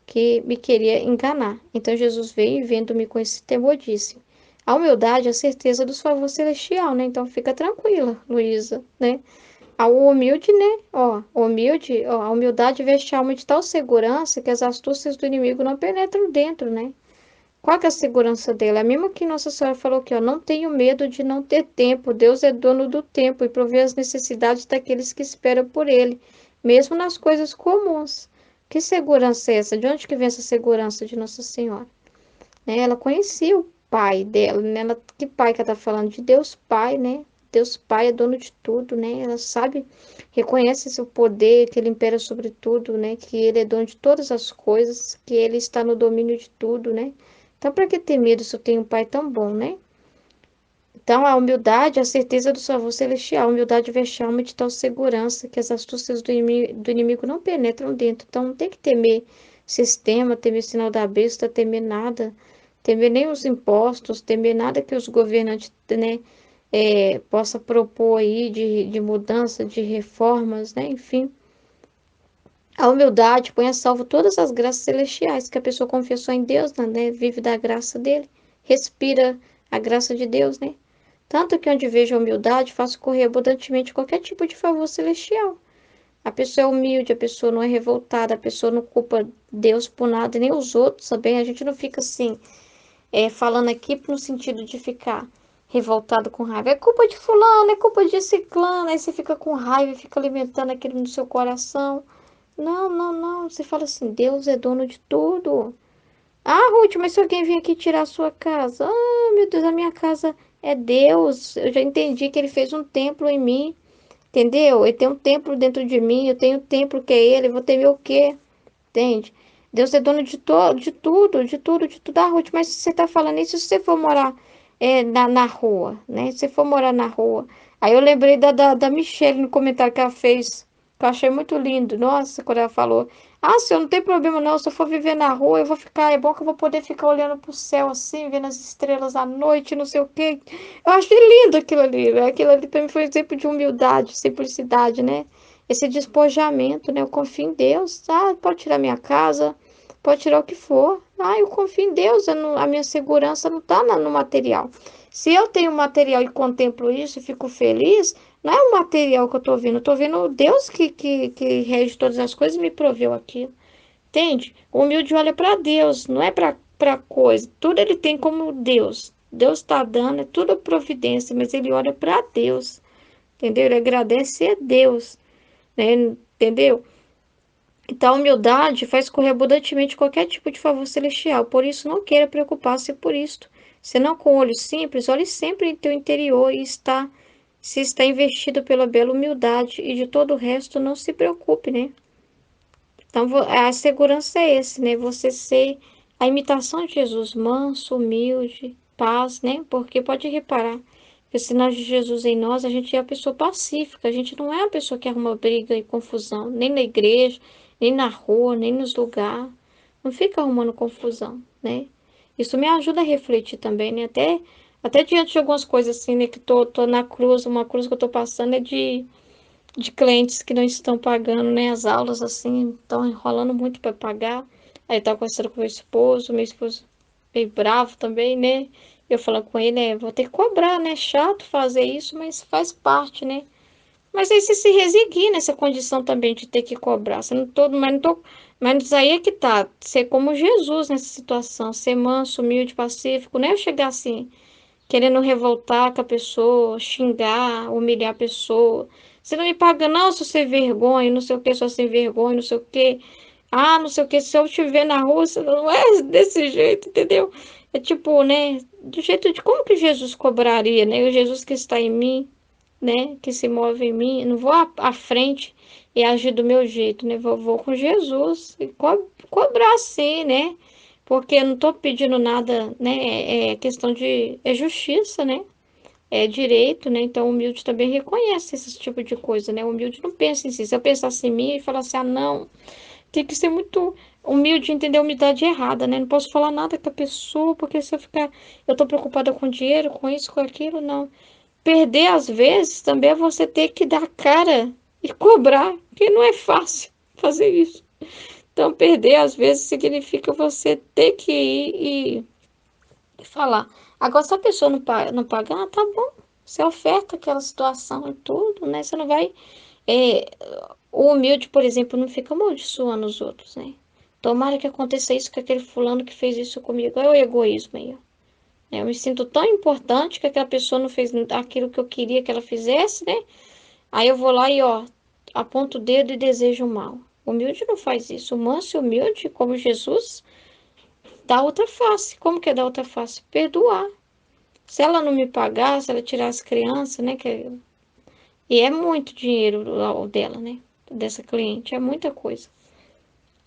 que me queria enganar. Então, Jesus veio e, vendo-me com esse temor, disse: a humildade é a certeza dos favores celestiais, né? Então, fica tranquila, Luísa, né? O humilde, né? A humildade veste a alma de tal segurança que as astúcias do inimigo não penetram dentro, né? Qual que é a segurança dele? A mesma que Nossa Senhora falou aqui, ó, não tenho medo de não ter tempo. Deus é dono do tempo e provê as necessidades daqueles que esperam por ele, mesmo nas coisas comuns. Que segurança é essa? De onde que vem essa segurança de Nossa Senhora? Né? Ela conhecia o pai dela, né? Que pai que ela tá falando? De Deus Pai, né? Deus Pai é dono de tudo, né? Ela sabe, reconhece seu poder, que ele impera sobre tudo, né? Que ele é dono de todas as coisas, que ele está no domínio de tudo, né? Então, para que ter medo se eu tenho um pai tão bom, né? Então, a humildade, a certeza do favor celestial, a humildade veste a alma de tal segurança que as astúcias do inimigo não penetram dentro. Então, não tem que temer sistema, temer sinal da besta, temer nada, temer nem os impostos, temer nada que os governantes, né, possa propor aí de mudança, de reformas, né, enfim. A humildade põe a salvo todas as graças celestiais, que a pessoa confia só em Deus, né, vive da graça dele, respira a graça de Deus, né? Tanto que onde vejo a humildade, faço correr abundantemente qualquer tipo de favor celestial. A pessoa é humilde, a pessoa não é revoltada, a pessoa não culpa Deus por nada, e nem os outros também. A gente não fica assim, falando aqui no sentido de ficar revoltado com raiva. É culpa de fulano, é culpa de ciclano. Aí você fica com raiva e fica alimentando aquilo no seu coração. Não, não, não. Você fala assim, Deus é dono de tudo. Ah, Ruth, mas se alguém vir aqui tirar a sua casa? Ah, meu Deus, a minha casa é Deus. Eu já entendi que ele fez um templo em mim, entendeu? Ele tem um templo dentro de mim, eu tenho um templo que é ele, eu vou temer o quê? Entende? Deus é dono de tudo, de tudo, de tudo. Ah, Ruth, mas se você está falando isso, se você for morar na rua, né? Se você for morar na rua. Aí eu lembrei da Michelle no comentário que ela fez, que eu achei muito lindo. Nossa, quando ela falou, ah, senhor, não tem problema não, se eu for viver na rua, eu vou ficar, é bom que eu vou poder ficar olhando pro céu assim, vendo as estrelas à noite, não sei o quê. Eu achei lindo aquilo ali, né? Aquilo ali para mim foi um exemplo de humildade, simplicidade, né? Esse despojamento, né? Eu confio em Deus, tá? Pode tirar minha casa, Pode tirar o que for. Ah, eu confio em Deus, a minha segurança não está no material. Se eu tenho material e contemplo isso e fico feliz, não é o material que eu estou vendo Deus que rege todas as coisas e me proveu aquilo. Entende? O humilde olha para Deus, não é para coisa. Tudo ele tem como Deus. Deus está dando, é tudo providência, mas ele olha para Deus. Entendeu? Ele agradece a Deus, né? Entendeu? Então, a humildade faz correr abundantemente qualquer tipo de favor celestial. Por isso, não queira preocupar-se por isto. Senão, com olhos simples, olhe sempre em teu interior e se está investido pela bela humildade e de todo o resto, não se preocupe, né? Então, a segurança é esse, né? Você ser a imitação de Jesus, manso, humilde, paz, né? Porque pode reparar que os sinais de Jesus em nós, a gente é a pessoa pacífica, a gente não é a pessoa que arruma briga e confusão, nem na igreja, nem na rua, nem nos lugares. Não fica arrumando confusão, né? Isso me ajuda a refletir também, né? Até diante de algumas coisas assim, né? Que tô na cruz, uma cruz que eu tô passando é de clientes que não estão pagando, né? As aulas, assim, estão enrolando muito para pagar. Aí tá conversando com meu esposo meio bravo também, né? Eu falando com ele, vou ter que cobrar, né? Chato fazer isso, mas faz parte, né? Mas aí você se resigna nessa condição também de ter que cobrar. Você não todo, mas não tô, mas aí é que tá, ser como Jesus nessa situação, ser manso, humilde, pacífico, não é eu chegar assim, querendo revoltar com a pessoa, xingar, humilhar a pessoa. Você não me paga, não, se você vergonha, não sei o que, só sem vergonha, não sei o que. Ah, não sei o que, se eu te ver na rua, você não é desse jeito, entendeu? É tipo, né, do jeito de como que Jesus cobraria, né? O Jesus que está em mim, né, que se move em mim, eu não vou à frente e agir do meu jeito, né? Vou com Jesus e cobrar sim, né? Porque eu não estou pedindo nada, né? É questão de. É justiça, né? É direito, né? Então, o humilde também reconhece esse tipo de coisa, né? O humilde não pensa em si. Se eu pensasse em mim e falasse, ah, não, tem que ser muito humilde e entender a humildade errada, né? Não posso falar nada com a pessoa, porque se eu ficar. Eu tô preocupada com dinheiro, com isso, com aquilo, não. Perder, às vezes, também é você ter que dar cara e cobrar, porque não é fácil fazer isso. Então, perder, às vezes, significa você ter que ir e falar. Agora, se a pessoa não pagar, tá bom. Você oferta aquela situação e tudo, né? Você não vai. é, o humilde, por exemplo, não fica amaldiçoando os outros, né? Tomara que aconteça isso com aquele fulano que fez isso comigo. É o egoísmo aí, ó. Eu me sinto tão importante que aquela pessoa não fez aquilo que eu queria que ela fizesse, né? Aí eu vou lá e, ó, aponto o dedo e desejo o mal. O humilde não faz isso. O manso e humilde, como Jesus, dá outra face. Como que é dar outra face? Perdoar. Se ela não me pagar, se ela tirar as crianças, né? E é muito dinheiro o dela, né? Dessa cliente, é muita coisa.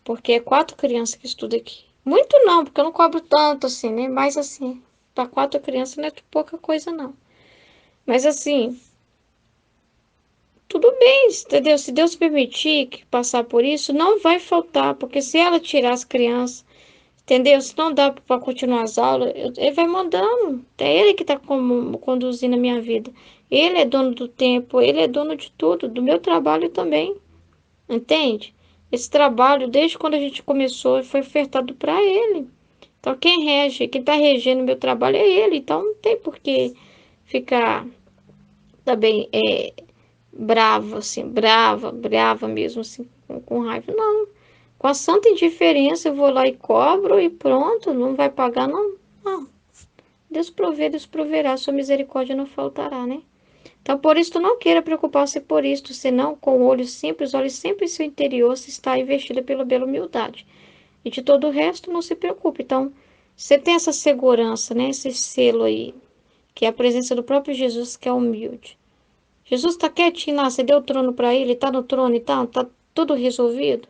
Porque é 4 crianças que estudam aqui. Muito não, porque eu não cobro tanto assim, né? Mas assim, para 4 crianças não é pouca coisa, não. Mas assim, tudo bem, entendeu? Se Deus permitir que passar por isso, não vai faltar, porque se ela tirar as crianças, entendeu? Se não dá para continuar as aulas, ele vai mandando. É ele que está conduzindo a minha vida. Ele é dono do tempo, ele é dono de tudo, do meu trabalho também, entende? Esse trabalho, desde quando a gente começou, foi ofertado para ele. Então, quem rege, quem está regendo o meu trabalho é ele. Então, não tem por que ficar também brava, assim, brava mesmo, assim, com raiva. Não. Com a santa indiferença, eu vou lá e cobro e pronto, não vai pagar, não. Não. Deus provê, Deus proverá, sua misericórdia não faltará, né? Então, por isso, não queira preocupar-se por isto, senão, com o olho simples, olhe sempre em seu interior se está investida pela bela humildade. E de todo o resto, não se preocupe. Então, você tem essa segurança, né? Esse selo aí, que é a presença do próprio Jesus, que é humilde. Jesus está quietinho lá, você deu o trono para ele, está no trono e tal, tá tudo resolvido?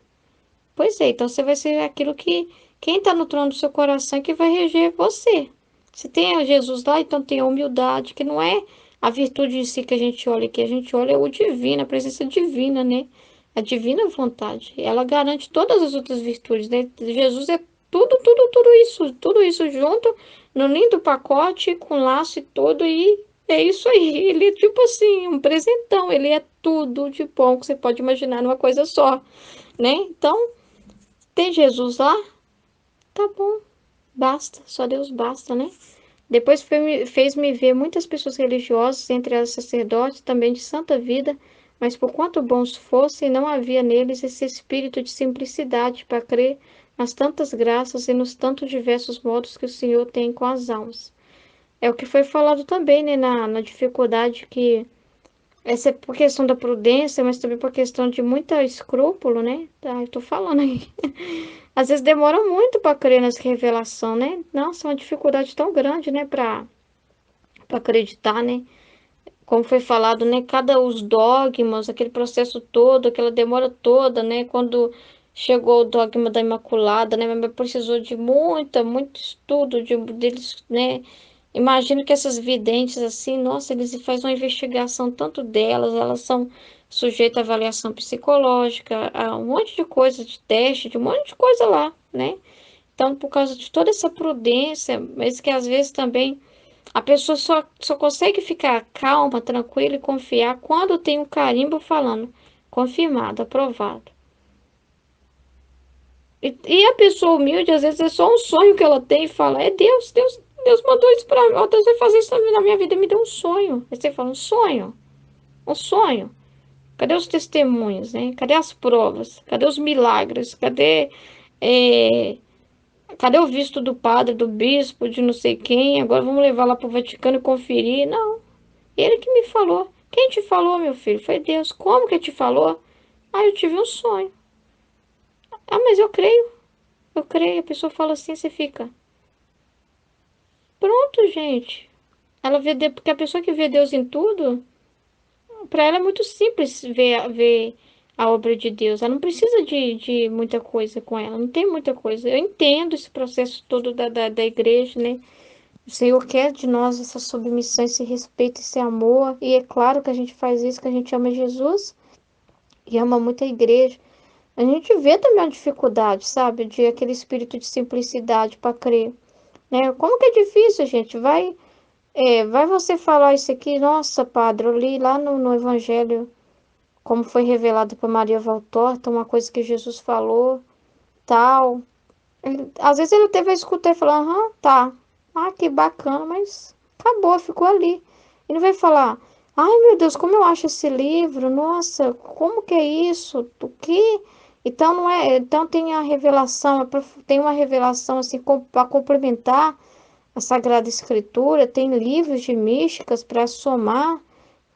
Pois é, então você vai ser aquilo que quem está no trono do seu coração é que vai reger você. Se tem Jesus lá, então tem a humildade, que não é a virtude em si que a gente olha aqui, a gente olha o divino, a presença divina, né? A divina vontade. Ela garante todas as outras virtudes, né? Jesus é tudo isso junto, no lindo pacote, com laço e tudo, e é isso aí. Ele é tipo assim, um presentão, ele é tudo de bom que você pode imaginar numa coisa só, né? Então, tem Jesus lá? tá bom, basta, só Deus basta, né? Depois fez-me ver muitas pessoas religiosas, entre elas sacerdotes, também de santa vida, mas por quanto bons fossem, não havia neles esse espírito de simplicidade para crer nas tantas graças e nos tantos diversos modos que o Senhor tem com as almas. É o que foi falado também, né, na dificuldade que essa é por questão da prudência, mas também por questão de muita escrúpulo, né? Tá, eu tô falando aí. Às vezes demora muito para crer nessa revelação, né? Nossa, é uma dificuldade tão grande, né, para acreditar, né? Como foi falado, né? Cada os dogmas, aquele processo todo, aquela demora toda, né? Quando chegou o dogma da Imaculada, né? Mas precisou de muito estudo deles, né? Imagino que essas videntes, assim, nossa, eles fazem uma investigação tanto delas, elas são sujeitas a avaliação psicológica, a um monte de coisa, de teste, de um monte de coisa lá, né? Então, por causa de toda essa prudência, mas que às vezes também a pessoa só consegue ficar calma, tranquila e confiar quando tem um carimbo falando confirmado, aprovado. E a pessoa humilde, às vezes, é só um sonho que ela tem e fala: é Deus mandou isso pra mim, ó, Deus vai fazer isso na minha vida, me deu um sonho. Aí você fala: um sonho? Um sonho? Cadê os testemunhos, né? Cadê as provas? Cadê os milagres? É, cadê o visto do padre, do bispo, de não sei quem? Agora vamos levar lá pro Vaticano e conferir. Não. Ele que me falou. Quem te falou, meu filho? Foi Deus. Como que te falou? Ah, eu tive um sonho. Ah, mas eu creio. Eu creio. A pessoa fala assim, você fica. Pronto, gente. Ela vê, porque a pessoa que vê Deus em tudo, para ela é muito simples ver a obra de Deus. Ela não precisa de muita coisa com ela. Não tem muita coisa. Eu entendo esse processo todo da igreja, né? O Senhor quer de nós essa submissão, esse respeito, esse amor. E é claro que a gente faz isso, que a gente ama Jesus e ama muito a igreja. A gente vê também a dificuldade, sabe? De aquele espírito de simplicidade para crer, né? Como que é difícil, gente? Vai você falar isso aqui, nossa, padre, eu li lá no Evangelho, como foi revelado para Maria Valtorta, uma coisa que Jesus falou, tal. Às vezes ele até vai escutar e falar, aham, tá. Ah, que bacana, mas acabou, ficou ali. E não vai falar, ai meu Deus, como eu acho esse livro? Nossa, como que é isso? O quê? Então não é, então tem a revelação, tem uma revelação assim para complementar a Sagrada Escritura, tem livros de místicas para somar,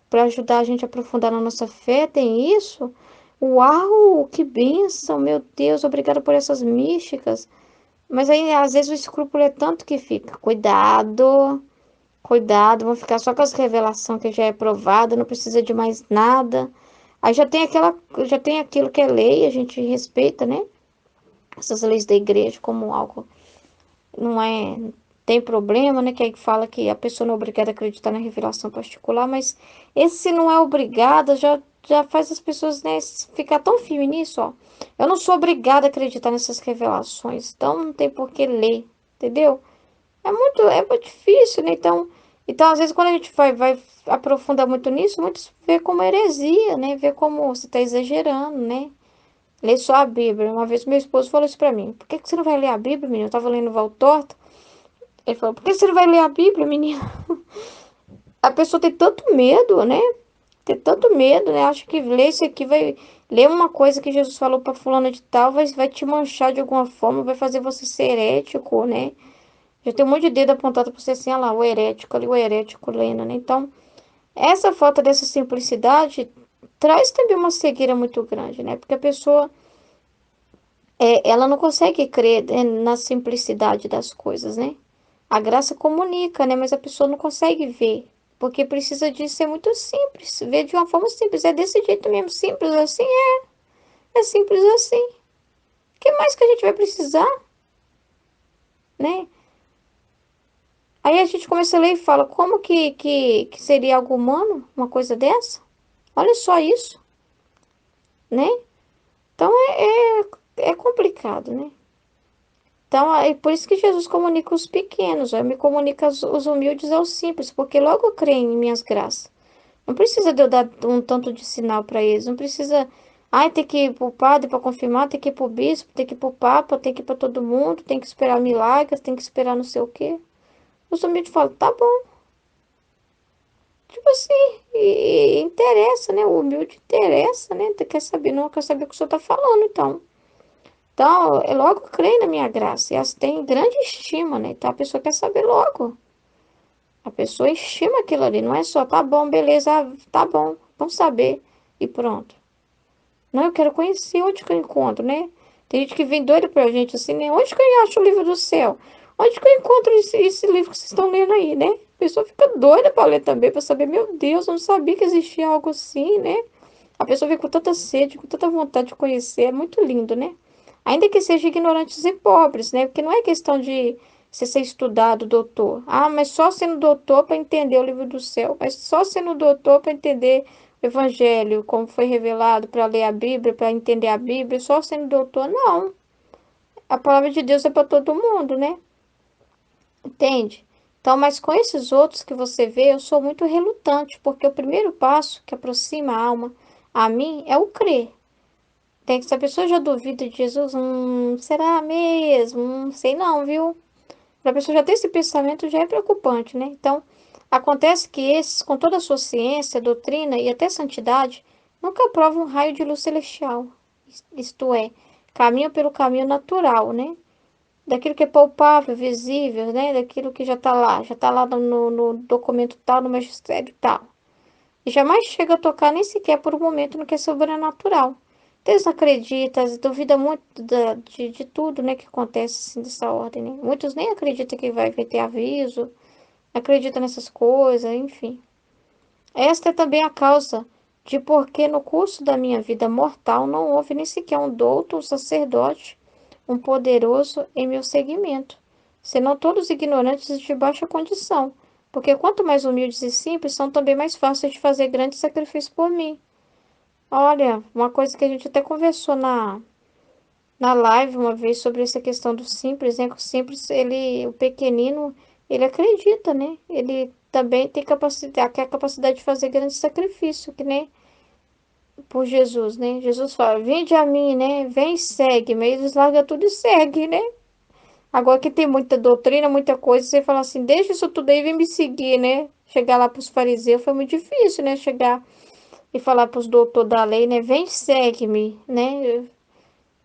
para ajudar a gente a aprofundar na nossa fé, tem isso? Uau, que bênção, meu Deus, obrigada por essas místicas. Mas aí, às vezes, o escrúpulo é tanto que fica. Cuidado, cuidado, vão ficar só com as revelações que já é provada, não precisa de mais nada. Aí já tem aquilo que é lei, a gente respeita, né? Essas leis da igreja como algo não é, tem problema, né? Que aí fala que a pessoa não é obrigada a acreditar na revelação particular, mas esse não é obrigada, já faz as pessoas, né, ficar tão firme nisso, ó. Eu não sou obrigada a acreditar nessas revelações, então não tem por que ler, entendeu? É muito difícil, né? Então, às vezes, quando a gente vai aprofundar muito nisso, muitos vê como heresia, né? Vê como você está exagerando, né? Lê só a Bíblia. Uma vez meu esposo falou isso pra mim. Por que que você não vai ler a Bíblia, menina? Eu tava lendo Valtorta. Ele falou, por que você não vai ler a Bíblia, menina? A pessoa tem tanto medo, né? Tem tanto medo, né? Acho que ler isso aqui vai... Ler uma coisa que Jesus falou pra fulana de tal vai te manchar de alguma forma, vai fazer você ser herético, né? Já tem um monte de dedo apontado pra você assim, olha lá, o herético ali, o herético lendo, né? Então, essa falta dessa simplicidade traz também uma cegueira muito grande, né? Porque a pessoa, ela não consegue crer, na simplicidade das coisas, né? A graça comunica, né? Mas a pessoa não consegue ver, porque precisa de ser muito simples, ver de uma forma simples. É desse jeito mesmo, simples assim, é simples assim. O que mais que a gente vai precisar, né? Aí a gente começa a ler e fala, como que seria algo humano, uma coisa dessa? Olha só isso, né? Então é complicado, né? Então, é por isso que Jesus comunica os pequenos, me comunica os humildes aos simples, porque logo creem em minhas graças. Não precisa de eu dar um tanto de sinal para eles, não precisa. Ai, tem que ir pro padre para confirmar, tem que ir pro bispo, tem que ir pro papa, tem que ir para todo mundo, tem que esperar milagres, tem que esperar não sei o quê. Os humildes falam, tá bom. Tipo assim, e interessa, né? O humilde interessa, né? Tu quer saber, não quer saber o que o senhor tá falando, então. Então, eu logo creio na minha graça. E elas têm grande estima, né? Então a pessoa quer saber logo. A pessoa estima aquilo ali, não é só, tá bom, beleza, tá bom, vamos saber. E pronto. Não, eu quero conhecer onde que eu encontro, né? Tem gente que vem doida pra gente assim, né? Onde que eu acho o livro do céu? Onde que eu encontro esse livro que vocês estão lendo aí, né? A pessoa fica doida pra ler também, pra saber, meu Deus, eu não sabia que existia algo assim, né? A pessoa vem com tanta sede, com tanta vontade de conhecer, é muito lindo, né? Ainda que sejam ignorantes e pobres, né? Porque não é questão de você ser estudado, doutor. Ah, mas só sendo doutor para entender o livro do céu, mas só sendo doutor para entender o evangelho, como foi revelado, para ler a Bíblia, para entender a Bíblia, só sendo doutor, não. A palavra de Deus é para todo mundo, né? Entende? Então, mas com esses outros que você vê, eu sou muito relutante, porque o primeiro passo que aproxima a alma a mim é o crer. Tem que, se a pessoa já duvida de Jesus, será mesmo? Sei não, viu? Para a pessoa já ter esse pensamento já é preocupante, né? Então, acontece que esses, com toda a sua ciência, doutrina e até santidade, nunca provam um raio de luz celestial. Isto é, caminham pelo caminho natural, né? Daquilo que é palpável, visível, né? Daquilo que já está lá no documento tal, no magistério tal. E jamais chega a tocar nem sequer por um momento no que é sobrenatural. Deus não acredita, duvida muito de tudo, né, que acontece assim dessa ordem, né? Muitos nem acreditam que vai ter aviso, acreditam nessas coisas, enfim. Esta é também a causa de por que no curso da minha vida mortal não houve nem sequer um douto, um sacerdote, um poderoso em meu seguimento, senão todos ignorantes e de baixa condição, porque quanto mais humildes e simples, são também mais fáceis de fazer grandes sacrifícios por mim. Olha, uma coisa que a gente até conversou na live uma vez sobre essa questão do simples, né? Que o simples, ele, o pequenino, ele acredita, né? Ele também tem capacidade, quer capacidade de fazer grandes sacrifícios, que nem por Jesus, né? Jesus fala, vinde a mim, né? Vem e segue, mas eles largam tudo e segue, né? Agora que tem muita doutrina, muita coisa, você fala assim, deixa isso tudo aí e vem me seguir, né? Chegar lá para os fariseus foi muito difícil, né? Chegar e falar para os doutores da lei, né? Vem, segue-me, né?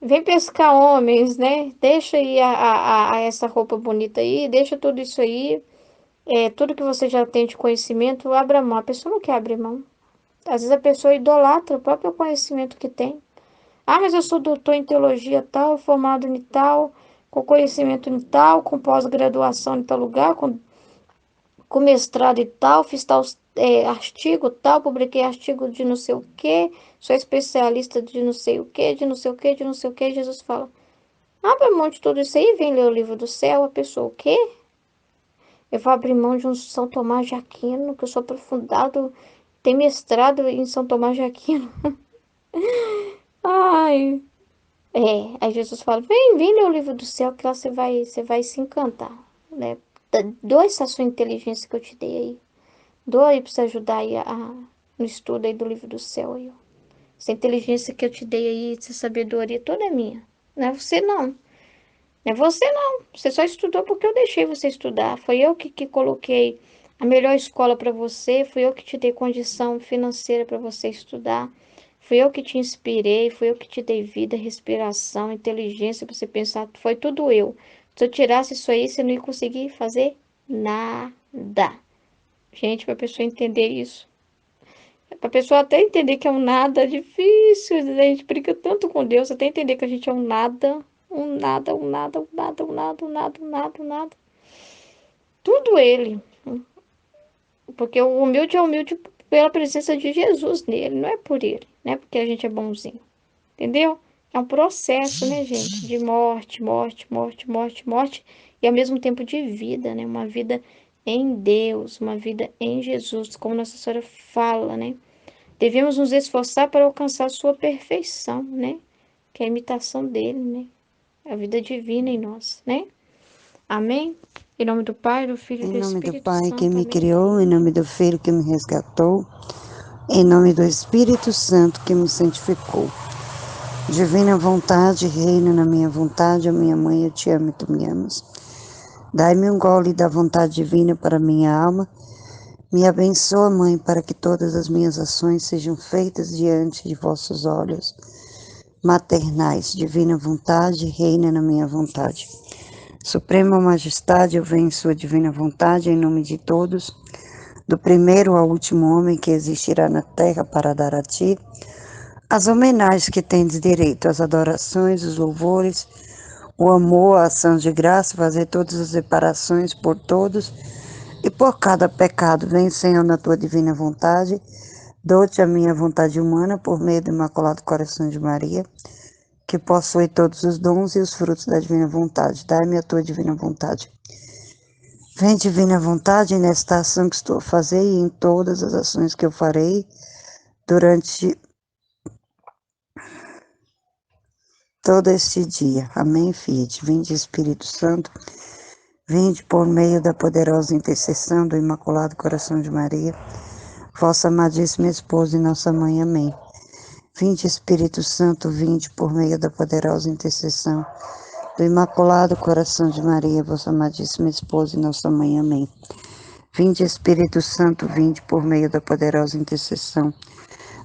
Vem pescar homens, né? Deixa aí essa roupa bonita aí, deixa tudo isso aí. Tudo que você já tem de conhecimento, abra mão. A pessoa não quer abrir mão. Às vezes a pessoa idolatra o próprio conhecimento que tem. Ah, mas eu sou doutor em teologia tal, formado em tal, com conhecimento em tal, com pós-graduação em tal lugar, com mestrado e tal, fiz tal artigo tal, publiquei artigo de não sei o quê, sou especialista de não sei o quê, de não sei o quê, de não sei o quê. Jesus fala, abre mão de tudo isso aí, vem ler o livro do céu. A pessoa, o quê? Eu vou abrir mão de um São Tomás de Aquino, que eu sou aprofundado, tem mestrado em São Tomás de Aquino. Ai, aí Jesus fala, vem ler o livro do céu, que lá você vai se encantar, né? Doa essa sua inteligência que eu te dei aí. Doa aí pra você ajudar aí no estudo aí do livro do céu aí, ó. Essa inteligência que eu te dei aí, essa sabedoria toda é minha. Não é você não. Não é você não. Você só estudou porque eu deixei você estudar. Foi eu que coloquei a melhor escola para você, fui eu que te dei condição financeira para você estudar. Fui eu que te inspirei, fui eu que te dei vida, respiração, inteligência para você pensar. Foi tudo eu. Se eu tirasse isso aí, você não ia conseguir fazer nada. Gente, para a pessoa entender isso. Para a pessoa até entender que é um nada é difícil. A gente brinca tanto com Deus, até entender que a gente é um nada. Um nada, um nada, um nada, um nada, um nada, um nada, um nada. Tudo ele. Porque o humilde é humilde pela presença de Jesus nele, não é por ele, não é porque a gente é bonzinho. Entendeu? É um processo, né, gente? De morte, morte, morte, morte, morte. E ao mesmo tempo de vida, né? Uma vida em Deus, uma vida em Jesus, como Nossa Senhora fala, né? Devemos nos esforçar para alcançar a sua perfeição, né? Que é a imitação dele, né? A vida divina em nós, né? Amém? Em nome do Pai, do Filho e Em do nome do Espírito Pai que Santo. me Amém. criou, em nome do Filho que me resgatou, em nome do Espírito Santo que me santificou. Divina vontade, reina na minha vontade, a minha mãe, eu te amo e tu me amas. Dai-me um gole da vontade divina para minha alma. Me abençoa, Mãe, para que todas as minhas ações sejam feitas diante de vossos olhos maternais. Divina vontade, reina na minha vontade. Suprema Majestade, eu venho em sua divina vontade, em nome de todos, do primeiro ao último homem que existirá na terra para dar a ti as homenagens que tendes direito, as adorações, os louvores, o amor, a ação de graça, fazer todas as reparações por todos e por cada pecado. Vem, Senhor, na tua divina vontade, dou-te a minha vontade humana por meio do Imaculado Coração de Maria, que possui todos os dons e os frutos da divina vontade. Dai-me a tua divina vontade. Vem, divina vontade, nesta ação que estou a fazer e em todas as ações que eu farei durante todo este dia. Amém, Fiat. Vinde, Espírito Santo, vinde por meio da poderosa intercessão do Imaculado Coração de Maria, vossa amadíssima esposa e nossa mãe. Amém. Vinde, Espírito Santo, vinde por meio da poderosa intercessão do Imaculado Coração de Maria, vossa amadíssima esposa e nossa mãe. Amém. Vinde, Espírito Santo, vinde por meio da poderosa intercessão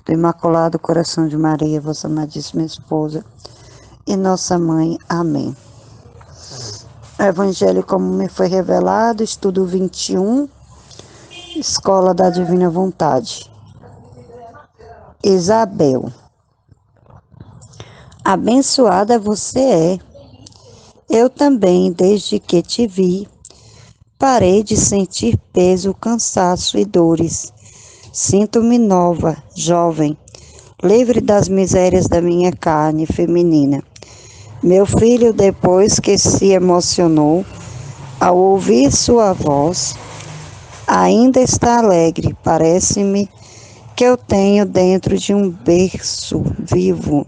do Imaculado Coração de Maria, vossa amadíssima esposa e nossa mãe. Amém. Evangelho como me foi revelado, estudo 21, Escola da Divina Vontade. Isabel. Abençoada você é. Eu também, desde que te vi, parei de sentir peso, cansaço e dores. Sinto-me nova, jovem, livre das misérias da minha carne feminina. Meu filho, depois que se emocionou ao ouvir sua voz, ainda está alegre. Parece-me que eu tenho dentro de um berço vivo.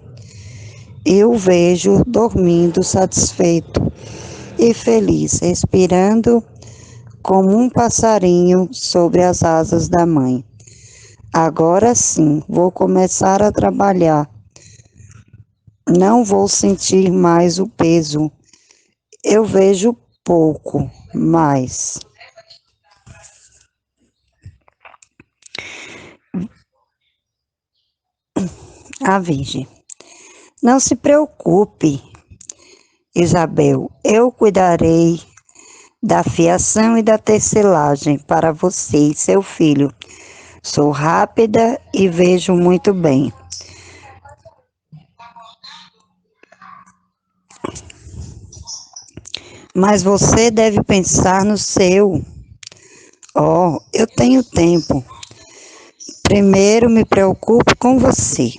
Eu o vejo dormindo satisfeito e feliz, respirando como um passarinho sobre as asas da mãe. Agora sim, vou começar a trabalhar. Não vou sentir mais o peso. Eu vejo pouco mais. A Virgem. Não se preocupe, Isabel. Eu cuidarei da fiação e da tecelagem para você e seu filho. Sou rápida e vejo muito bem. Mas você deve pensar no seu. Oh, eu tenho tempo. Primeiro me preocupo com você,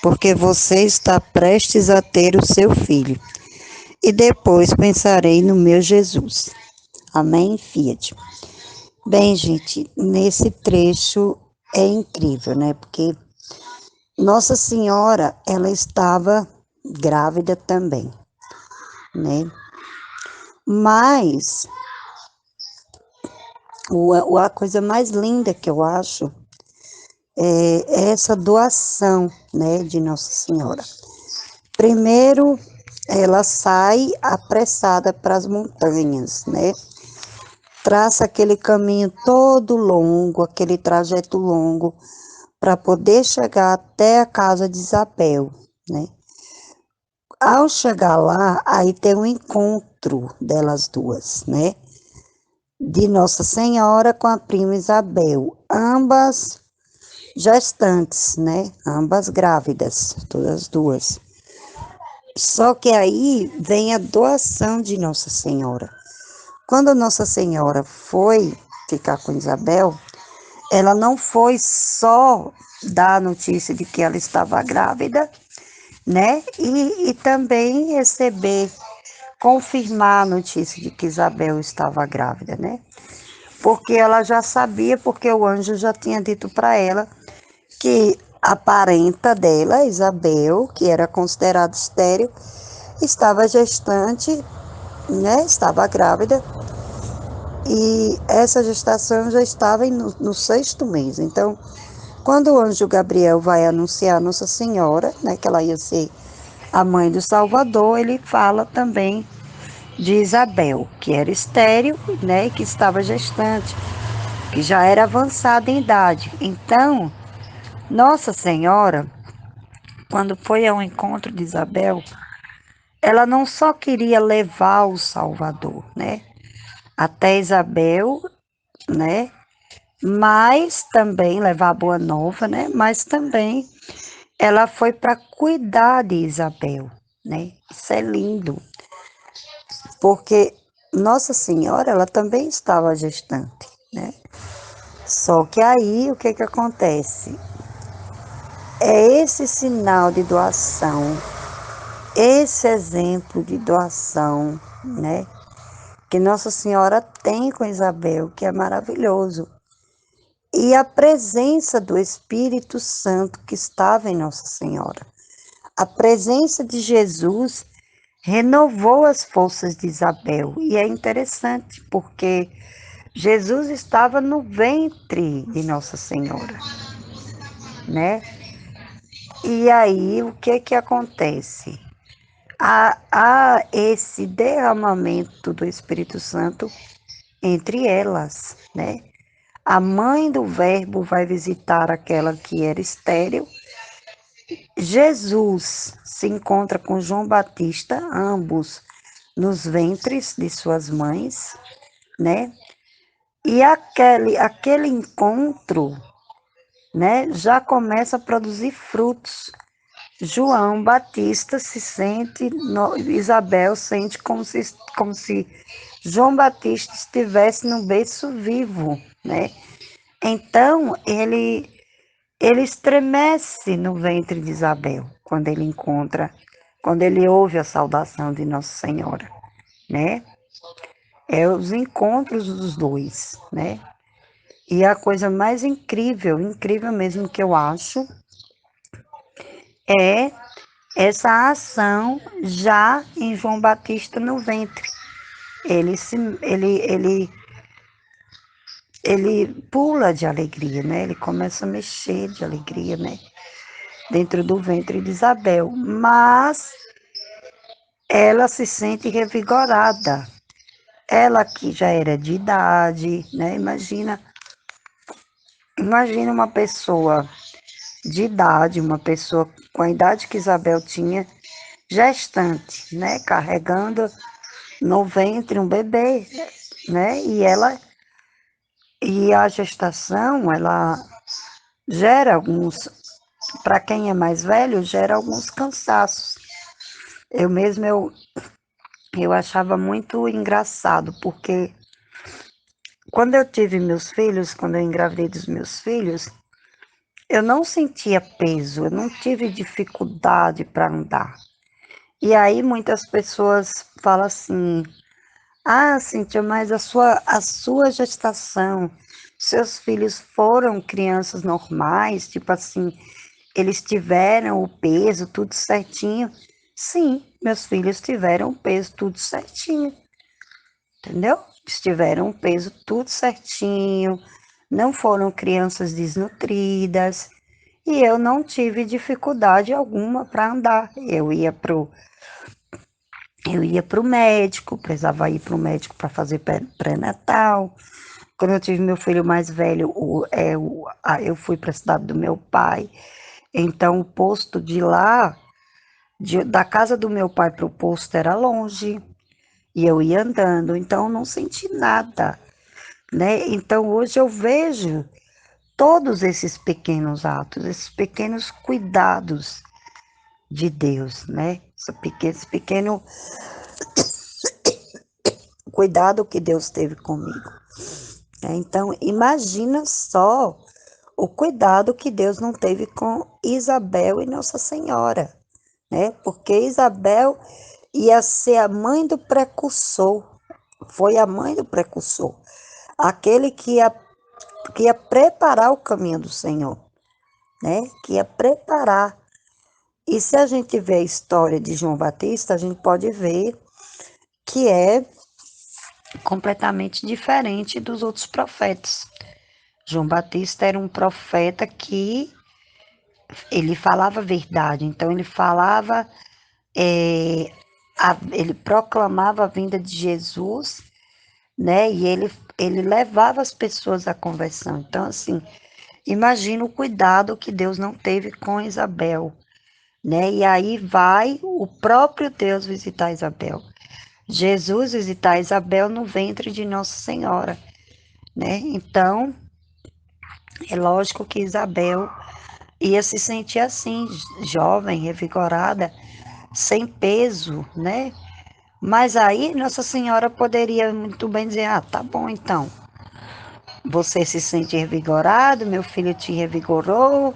porque você está prestes a ter o seu filho. E depois pensarei no meu Jesus. Amém, Fiat? Bem, gente, nesse trecho é incrível, né? Porque Nossa Senhora, ela estava grávida também, né? Mas a coisa mais linda que eu acho é essa doação, né, de Nossa Senhora. Primeiro, ela sai apressada para as montanhas, né? Traça aquele caminho todo longo, aquele trajeto longo, para poder chegar até a casa de Isabel, né? Ao chegar lá, aí tem um encontro delas duas, né? De Nossa Senhora com a prima Isabel, ambas gestantes, né? Ambas grávidas, todas duas. Só que aí vem a doação de Nossa Senhora. Quando Nossa Senhora foi ficar com Isabel, ela não foi só dar a notícia de que ela estava grávida, né? E também confirmar a notícia de que Isabel estava grávida, né? Porque ela já sabia, porque o anjo já tinha dito para ela que a parenta dela, Isabel, que era considerada estéril, estava gestante, né? Estava grávida. E essa gestação já estava no 6º mês. Então, quando o anjo Gabriel vai anunciar a Nossa Senhora, né, que ela ia ser a mãe do Salvador, ele fala também de Isabel, que era estéril, né, e que estava gestante, que já era avançada em idade. Então, Nossa Senhora, quando foi ao encontro de Isabel, ela não só queria levar o Salvador, né, até Isabel, né, mas também levar a boa nova, né, mas também ela foi para cuidar de Isabel, né? Isso é lindo, porque Nossa Senhora, ela também estava gestante, né? Só que aí o que que acontece? É esse sinal de doação, esse exemplo de doação, né? Que Nossa Senhora tem com Isabel, que é maravilhoso. E a presença do Espírito Santo que estava em Nossa Senhora. A presença de Jesus renovou as forças de Isabel. E é interessante, porque Jesus estava no ventre de Nossa Senhora, né? E aí, o que que acontece? Há esse derramamento do Espírito Santo entre elas, né? A mãe do Verbo vai visitar aquela que era estéril. Jesus se encontra com João Batista, ambos nos ventres de suas mães, né? E aquele encontro, né, já começa a produzir frutos. João Batista se sente, Isabel sente como se João Batista estivesse no berço vivo, né? Então, ele estremece no ventre de Isabel, quando ele ouve a saudação de Nossa Senhora, né? É os encontros dos dois, né? E a coisa mais incrível, incrível mesmo que eu acho, é essa ação já em João Batista no ventre. Ele se, ele pula de alegria, né? Ele começa a mexer de alegria, né? Dentro do ventre de Isabel. Mas ela se sente revigorada. Ela que já era de idade, né? Imagina uma pessoa de idade, uma pessoa com a idade que Isabel tinha, gestante, né? Carregando no ventre um bebê, né? E a gestação, ela gera alguns, para quem é mais velho, gera alguns cansaços. Eu achava muito engraçado, porque quando eu tive meus filhos, quando eu engravidei dos meus filhos, eu não sentia peso, eu não tive dificuldade para andar. E aí muitas pessoas falam assim: ah, Cíntia, mas a sua gestação, seus filhos foram crianças normais, tipo assim, eles tiveram o peso tudo certinho. Sim, meus filhos tiveram o peso tudo certinho, entendeu? Eles tiveram o peso tudo certinho, não foram crianças desnutridas, e eu não tive dificuldade alguma para andar. Eu ia pro médico, precisava ir pro médico para fazer pré-natal. Quando eu tive meu filho mais velho, eu fui para a cidade do meu pai. Então, o posto de lá, da casa do meu pai para o posto era longe, e eu ia andando, então eu não senti nada, né? Então, hoje eu vejo todos esses pequenos atos, esses pequenos cuidados de Deus, né? Esse pequeno cuidado que Deus teve comigo, né? Então, imagina só o cuidado que Deus não teve com Isabel e Nossa Senhora, né? Porque Isabel ia ser a mãe do precursor, foi a mãe do precursor, aquele que ia preparar o caminho do Senhor, né? Que ia preparar. E se a gente vê a história de João Batista, a gente pode ver que é completamente diferente dos outros profetas. João Batista era um profeta que ele falava a verdade, então ele falava ele proclamava a vinda de Jesus, né? E ele levava as pessoas à conversão. Então, assim, imagina o cuidado que Deus não teve com Isabel, né? E aí vai o próprio Deus visitar Isabel. Jesus visitar Isabel no ventre de Nossa Senhora, né? Então, é lógico que Isabel ia se sentir assim, jovem, revigorada, sem peso, né? Mas aí Nossa Senhora poderia muito bem dizer: ah, tá bom então. Você se sente revigorado, meu filho te revigorou,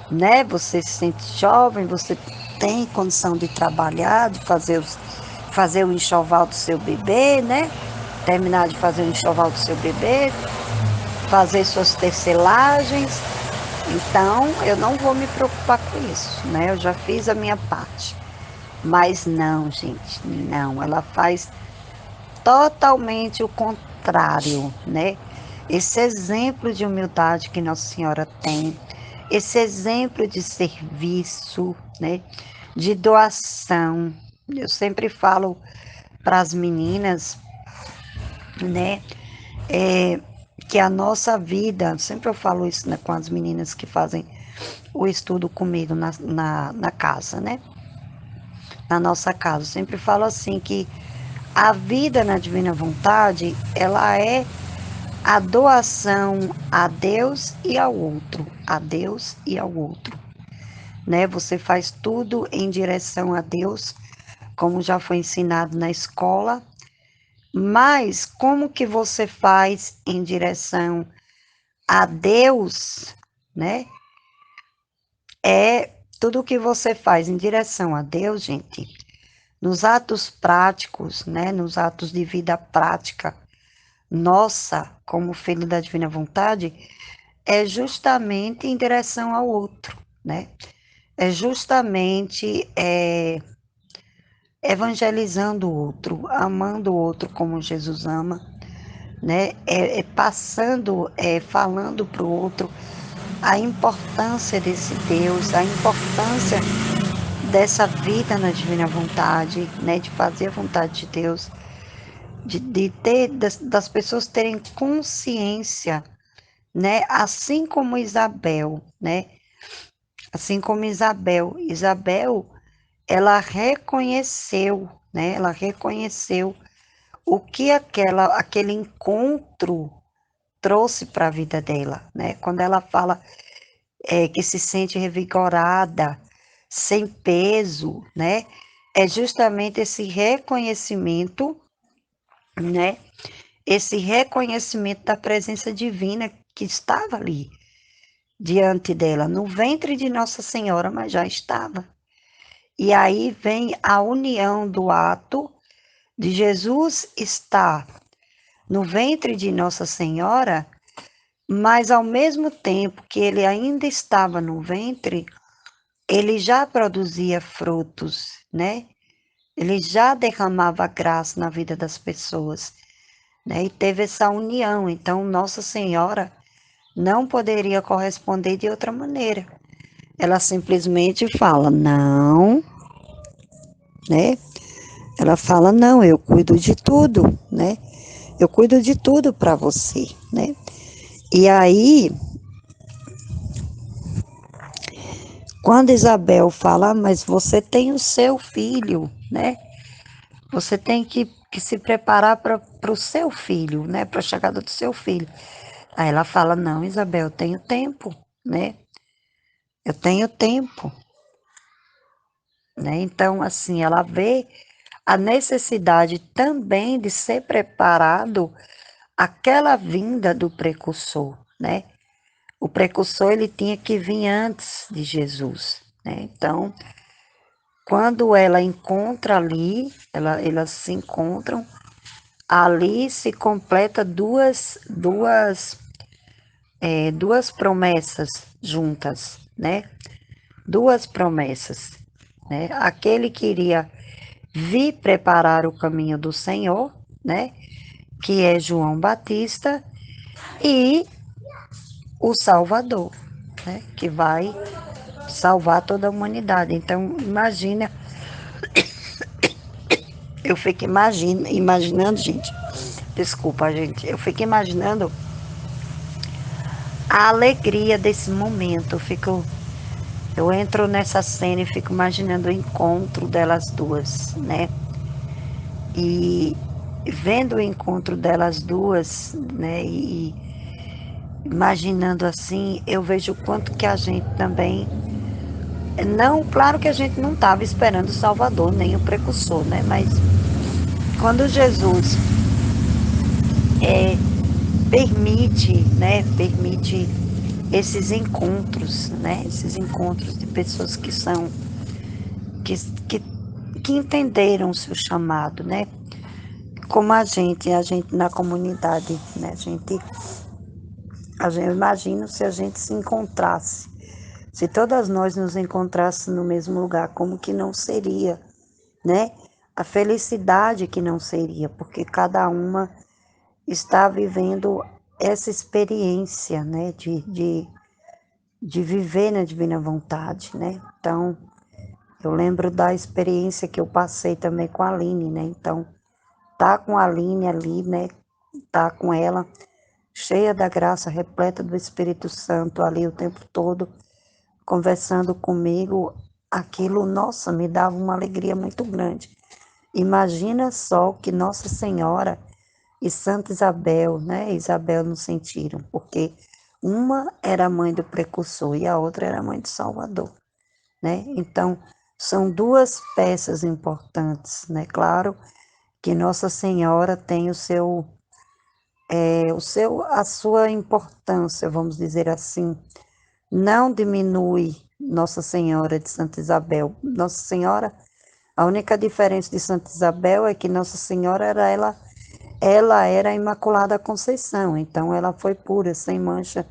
né? Você se sente jovem, você tem condição de trabalhar, de fazer o enxoval do seu bebê, né? Terminar de fazer o enxoval do seu bebê, fazer suas tecelagens. Então, eu não vou me preocupar com isso, né? Eu já fiz a minha parte. Mas não, gente, não. Ela faz totalmente o contrário, né? Esse exemplo de humildade que Nossa Senhora tem, esse exemplo de serviço, né? De doação. Eu sempre falo para as meninas, né? Que a nossa vida, sempre eu falo isso, né, com as meninas que fazem o estudo comigo na casa, né? Na nossa casa. Eu sempre falo assim que a vida na divina vontade, ela é a doação a Deus e ao outro, a Deus e ao outro, né? Você faz tudo em direção a Deus, como já foi ensinado na escola, mas como que você faz em direção a Deus, né? É tudo que você faz em direção a Deus, gente, nos atos práticos, né? Nos atos de vida prática, nossa, como filho da divina vontade, é justamente em direção ao outro, né? É justamente evangelizando o outro, amando o outro como Jesus ama, né? Falando para o outro a importância desse Deus, a importância dessa vida na divina vontade, né? De fazer a vontade de Deus, das pessoas terem consciência, né? Assim como Isabel, né? Assim como Isabel, ela reconheceu, né? Ela reconheceu o que aquele encontro trouxe para a vida dela, né? Quando ela fala que se sente revigorada, sem peso, né? É justamente esse reconhecimento, né? Esse reconhecimento da presença divina que estava ali diante dela, no ventre de Nossa Senhora, mas já estava. E aí vem a união do ato de Jesus estar no ventre de Nossa Senhora, mas ao mesmo tempo que ele ainda estava no ventre, ele já produzia frutos, né? Ele já derramava graça na vida das pessoas, né? E teve essa união. Então, Nossa Senhora não poderia corresponder de outra maneira. Ela simplesmente fala, não, né? Ela fala, não, eu cuido de tudo, né? Eu cuido de tudo para você, né? E aí, quando Isabel fala, mas você tem o seu filho, né? Você tem que se preparar para o seu filho, né? Para a chegada do seu filho. Aí ela fala, não, Isabel, eu tenho tempo, né? Eu tenho tempo, né? Então, assim, ela vê a necessidade também de ser preparado aquela vinda do precursor, né? O precursor, ele tinha que vir antes de Jesus, né? Então, quando ela encontra ali, elas se encontram, ali se completa duas promessas juntas, né? Duas promessas, né? Aquele que iria vir preparar o caminho do Senhor, né? Que é João Batista, e o Salvador, né? Que vai salvar toda a humanidade. Então, imagina Eu fico imaginando, gente, desculpa, gente, eu fico imaginando a alegria desse momento. Eu entro nessa cena e fico imaginando o encontro delas duas, né? E vendo o encontro delas duas, né? E imaginando assim, eu vejo o quanto que a gente também. Não, claro que a gente não estava esperando o Salvador, nem o precursor, né? Mas quando Jesus permite, né? Permite esses encontros, né? Esses encontros de pessoas que são que, que, que entenderam o seu chamado, né? Como a gente na comunidade, né? Eu imagino se a gente se encontrasse, se todas nós nos encontrássemos no mesmo lugar, como que não seria, né? A felicidade que não seria, porque cada uma está vivendo essa experiência, né? De viver na divina vontade, né? Então, eu lembro da experiência que eu passei também com a Aline, né? Então, tá com a Aline ali, né? Tá com ela, cheia da graça, repleta do Espírito Santo ali o tempo todo, conversando comigo, aquilo, nossa, me dava uma alegria muito grande. Imagina só o que Nossa Senhora e Santa Isabel, né? Isabel nos sentiram, porque uma era a mãe do precursor e a outra era a mãe do Salvador, né? Então, são duas peças importantes, né? Claro que Nossa Senhora tem a sua importância, vamos dizer assim, não diminui Nossa Senhora de Santa Isabel. Nossa Senhora, a única diferença de Santa Isabel é que Nossa Senhora ela era a Imaculada Conceição, então ela foi pura, sem mancha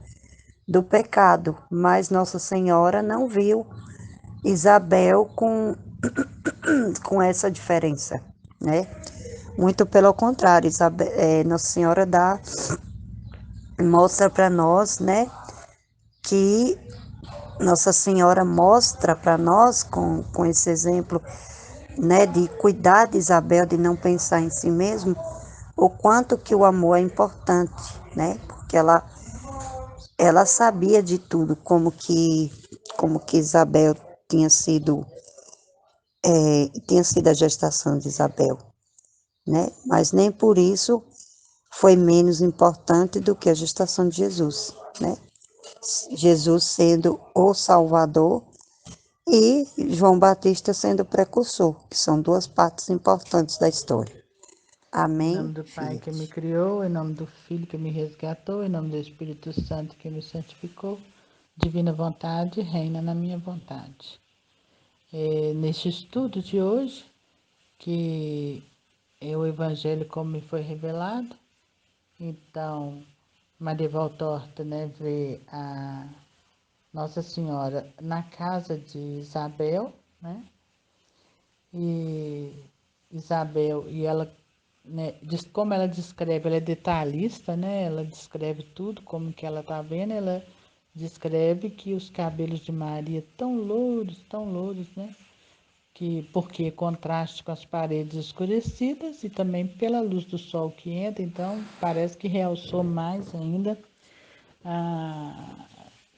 do pecado, mas Nossa Senhora não viu Isabel com essa diferença, né? Muito pelo contrário, Nossa Senhora mostra para nós, né, que Nossa Senhora mostra para nós, com esse exemplo, né, de cuidar de Isabel, de não pensar em si mesmo, o quanto que o amor é importante, né, porque ela sabia de tudo, como que Isabel tinha sido a gestação de Isabel, né, mas nem por isso foi menos importante do que a gestação de Jesus, né, Jesus sendo o Salvador e João Batista sendo o precursor, que são duas partes importantes da história. Em Amém, nome do Pai que me filhos? criou, em nome do Filho que me resgatou, em nome do Espírito Santo que me santificou, divina vontade reina na minha vontade. Neste estudo de hoje, que é o Evangelho como me foi revelado, então Marival Torta, né, vê a Nossa Senhora na casa de Isabel, né, e Isabel, e ela, né, como ela descreve, ela é detalhista, né, ela descreve tudo, como que ela tá vendo, ela descreve que os cabelos de Maria tão louros, né, que porque contraste com as paredes escurecidas e também pela luz do sol que entra, então parece que realçou mais ainda a,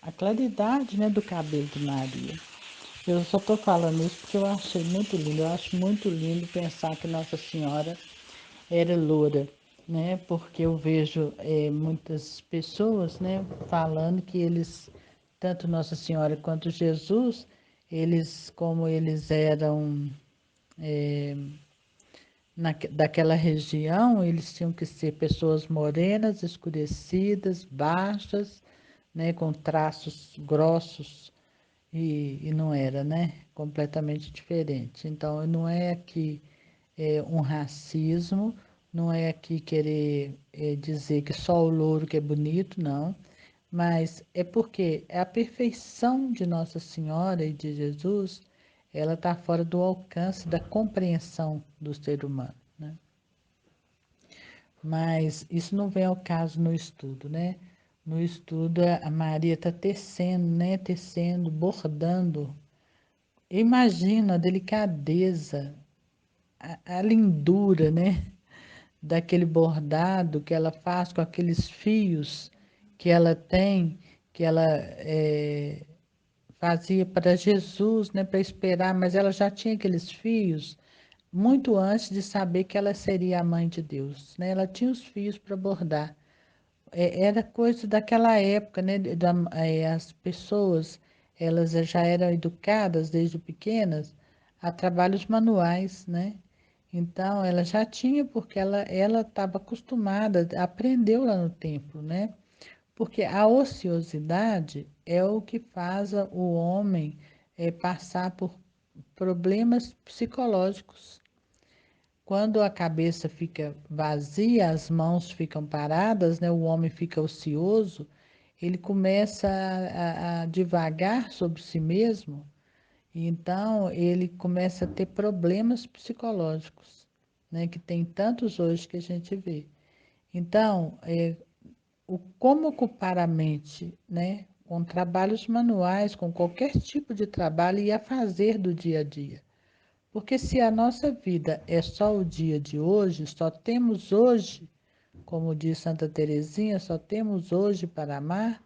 a claridade, né, do cabelo de Maria. Eu só estou falando isso porque eu achei muito lindo. Eu acho muito lindo pensar que Nossa Senhora era loura, né? Porque eu vejo muitas pessoas, né, falando que eles, tanto Nossa Senhora quanto Jesus, eles, como eles eram daquela região, eles tinham que ser pessoas morenas, escurecidas, baixas, né, com traços grossos e não era, né? Completamente diferente. Então, não é aqui um racismo, não é aqui querer dizer que só o louro que é bonito, não, mas é porque a perfeição de Nossa Senhora e de Jesus, ela está fora do alcance da compreensão do ser humano, né? Mas isso não vem ao caso no estudo, né? No estudo, a Maria está tecendo, né? Tecendo, bordando imagino a delicadeza, a lindura, né? Daquele bordado que ela faz com aqueles fios que ela tem, que ela fazia para Jesus, né? Para esperar, mas ela já tinha aqueles fios muito antes de saber que ela seria a mãe de Deus, né? Ela tinha os fios para bordar. Era coisa daquela época, né? As pessoas, elas já eram educadas desde pequenas a trabalhos manuais, né? Então, ela já tinha, porque ela estava acostumada, aprendeu lá no templo, né? Porque a ociosidade é o que faz o homem passar por problemas psicológicos. Quando a cabeça fica vazia, as mãos ficam paradas, né? O homem fica ocioso, ele começa a divagar sobre si mesmo, e então ele começa a ter problemas psicológicos, né? Que tem tantos hoje que a gente vê. Então, como ocupar a mente, né? Com trabalhos manuais, com qualquer tipo de trabalho e a fazer do dia a dia. Porque se a nossa vida é só o dia de hoje, só temos hoje, como diz Santa Teresinha, só temos hoje para amar,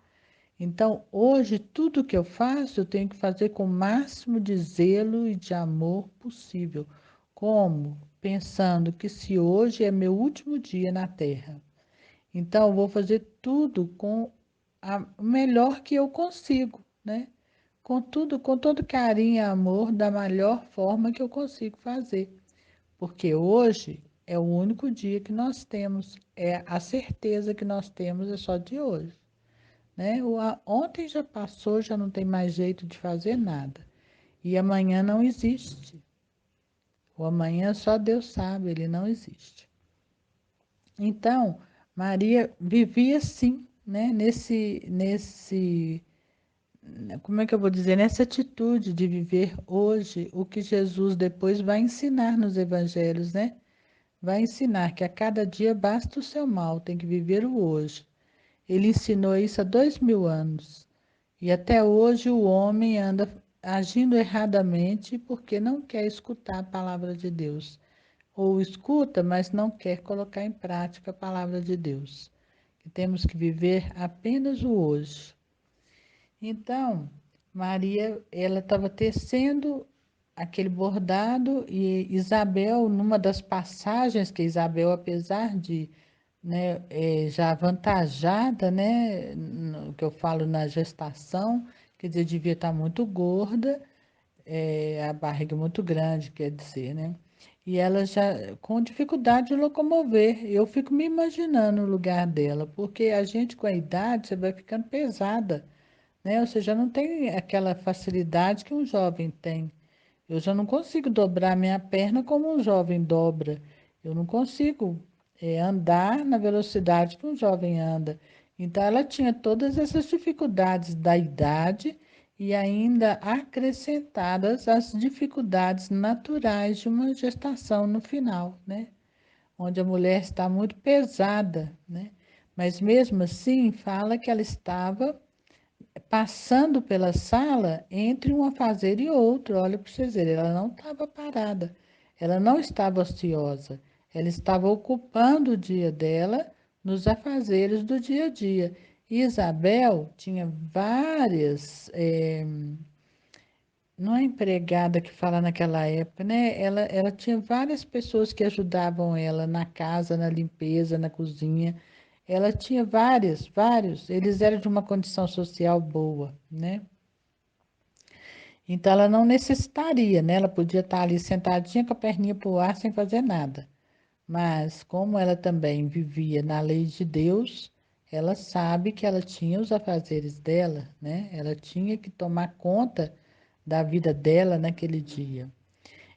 então hoje tudo que eu faço eu tenho que fazer com o máximo de zelo e de amor possível. Como? Pensando que se hoje é meu último dia na Terra, então eu vou fazer tudo com o melhor que eu consigo, né? Com tudo, com todo carinho e amor, da melhor forma que eu consigo fazer. Porque hoje é o único dia que nós temos, é a certeza que nós temos é só de hoje, né? Ontem já passou, já não tem mais jeito de fazer nada. E amanhã não existe. O amanhã só Deus sabe, ele não existe. Então, Maria vivia assim, né? Como é que eu vou dizer? Nessa atitude de viver hoje o que Jesus depois vai ensinar nos evangelhos, né? Vai ensinar que a cada dia basta o seu mal, tem que viver o hoje. Ele ensinou isso há 2000 anos. E até hoje o homem anda agindo erradamente porque não quer escutar a palavra de Deus. Ou escuta, mas não quer colocar em prática a palavra de Deus. Que temos que viver apenas o hoje. Então, Maria, ela estava tecendo aquele bordado e Isabel, numa das passagens que Isabel, apesar de, né, já avantajada, né, no que eu falo na gestação, quer dizer, devia estar muito gorda, a barriga muito grande, quer dizer, né? E ela já com dificuldade de locomover. Eu fico me imaginando no lugar dela, porque a gente com a idade, você vai ficando pesada, né? Ou seja, não tem aquela facilidade que um jovem tem. Eu já não consigo dobrar minha perna como um jovem dobra. Eu não consigo andar na velocidade que um jovem anda. Então, ela tinha todas essas dificuldades da idade e ainda acrescentadas as dificuldades naturais de uma gestação no final, né? Onde a mulher está muito pesada, né? Mas mesmo assim, fala que ela estava passando pela sala entre um afazer e outro. Olha para vocês verem, ela não estava parada, ela não estava ociosa, ela estava ocupando o dia dela nos afazeres do dia a dia. E Isabel tinha várias, não é empregada que fala naquela época, né? Ela tinha várias pessoas que ajudavam ela na casa, na limpeza, na cozinha. Ela tinha vários. Eles eram de uma condição social boa, né? Então ela não necessitaria, né? Ela podia estar ali sentadinha com a perninha para o ar sem fazer nada. Mas como ela também vivia na lei de Deus, ela sabe que ela tinha os afazeres dela, né? Ela tinha que tomar conta da vida dela naquele dia.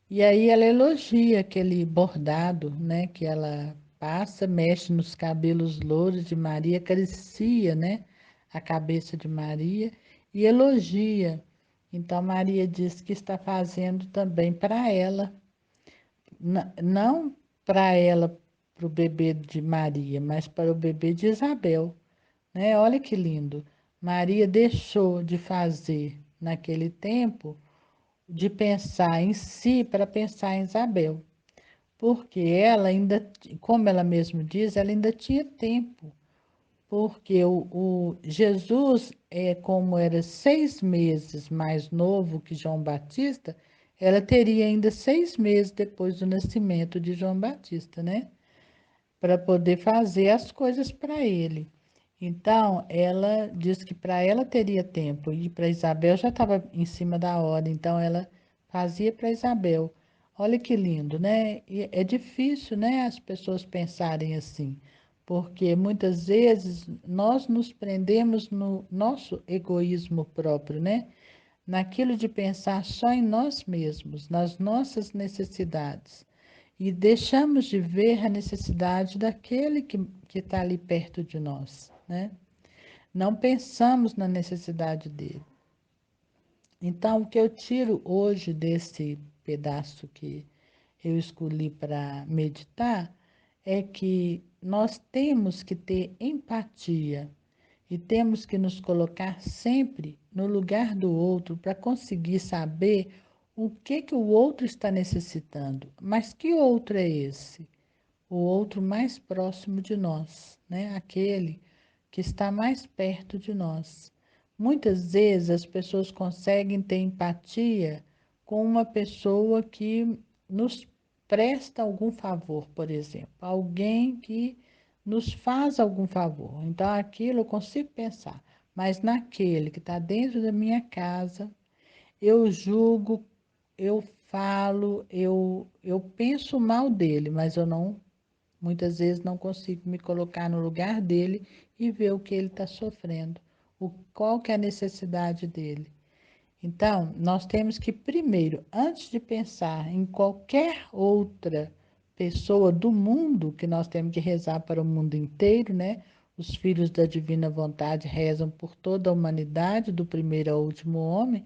E aí ela elogia aquele bordado, né? Que ela passa, mexe nos cabelos louros de Maria, acaricia, né? A cabeça de Maria e elogia. Então Maria diz que está fazendo também para ela, não para ela, para o bebê de Maria, mas para o bebê de Isabel, né? Olha que lindo. Maria deixou de fazer naquele tempo de pensar em si para pensar em Isabel, porque ela ainda, como ela mesma diz, ela ainda tinha tempo, porque o Jesus, como era 6 meses mais novo que João Batista, ela teria ainda 6 meses depois do nascimento de João Batista, né? Para poder fazer as coisas para ele. Então, ela diz que para ela teria tempo, e para Isabel já estava em cima da hora, então ela fazia para Isabel. Olha que lindo, né? E é difícil, né, as pessoas pensarem assim, porque muitas vezes nós nos prendemos no nosso egoísmo próprio, né? Naquilo de pensar só em nós mesmos, nas nossas necessidades. E deixamos de ver a necessidade daquele que está ali perto de nós, né? Não pensamos na necessidade dele. Então, o que eu tiro hoje desse pedaço que eu escolhi para meditar é que nós temos que ter empatia e temos que nos colocar sempre no lugar do outro para conseguir saber o que o outro está necessitando. Mas que outro é esse? O outro mais próximo de nós, né? Aquele que está mais perto de nós. Muitas vezes as pessoas conseguem ter empatia com uma pessoa que nos presta algum favor, por exemplo, alguém que nos faz algum favor. Então, aquilo eu consigo pensar, mas naquele que está dentro da minha casa, eu julgo, eu falo, eu penso mal dele, mas eu não. Muitas vezes não consigo me colocar no lugar dele e ver o que ele está sofrendo, qual que é a necessidade dele. Então, nós temos que primeiro, antes de pensar em qualquer outra pessoa do mundo, que nós temos que rezar para o mundo inteiro, né? Os filhos da divina vontade rezam por toda a humanidade, do primeiro ao último homem.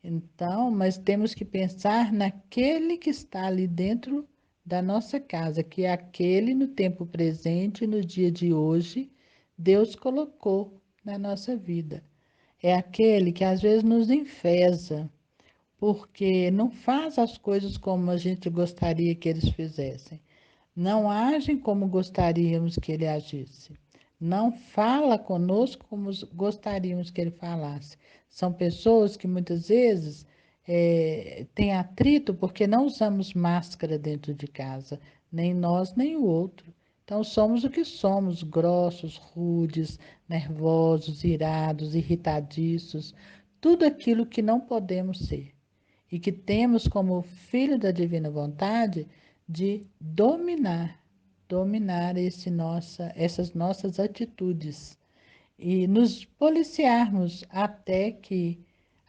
Então, mas temos que pensar naquele que está ali dentro da nossa casa, que é aquele no tempo presente, no dia de hoje, Deus colocou na nossa vida. É aquele que às vezes nos enfesa, porque não faz as coisas como a gente gostaria que eles fizessem. Não agem como gostaríamos que ele agisse. Não fala conosco como gostaríamos que ele falasse. São pessoas que muitas vezes têm atrito porque não usamos máscara dentro de casa, nem nós, nem o outro. Então, somos o que somos, grossos, rudes, nervosos, irados, irritadiços, tudo aquilo que não podemos ser e que temos como filho da divina vontade de dominar essas nossas atitudes e nos policiarmos até que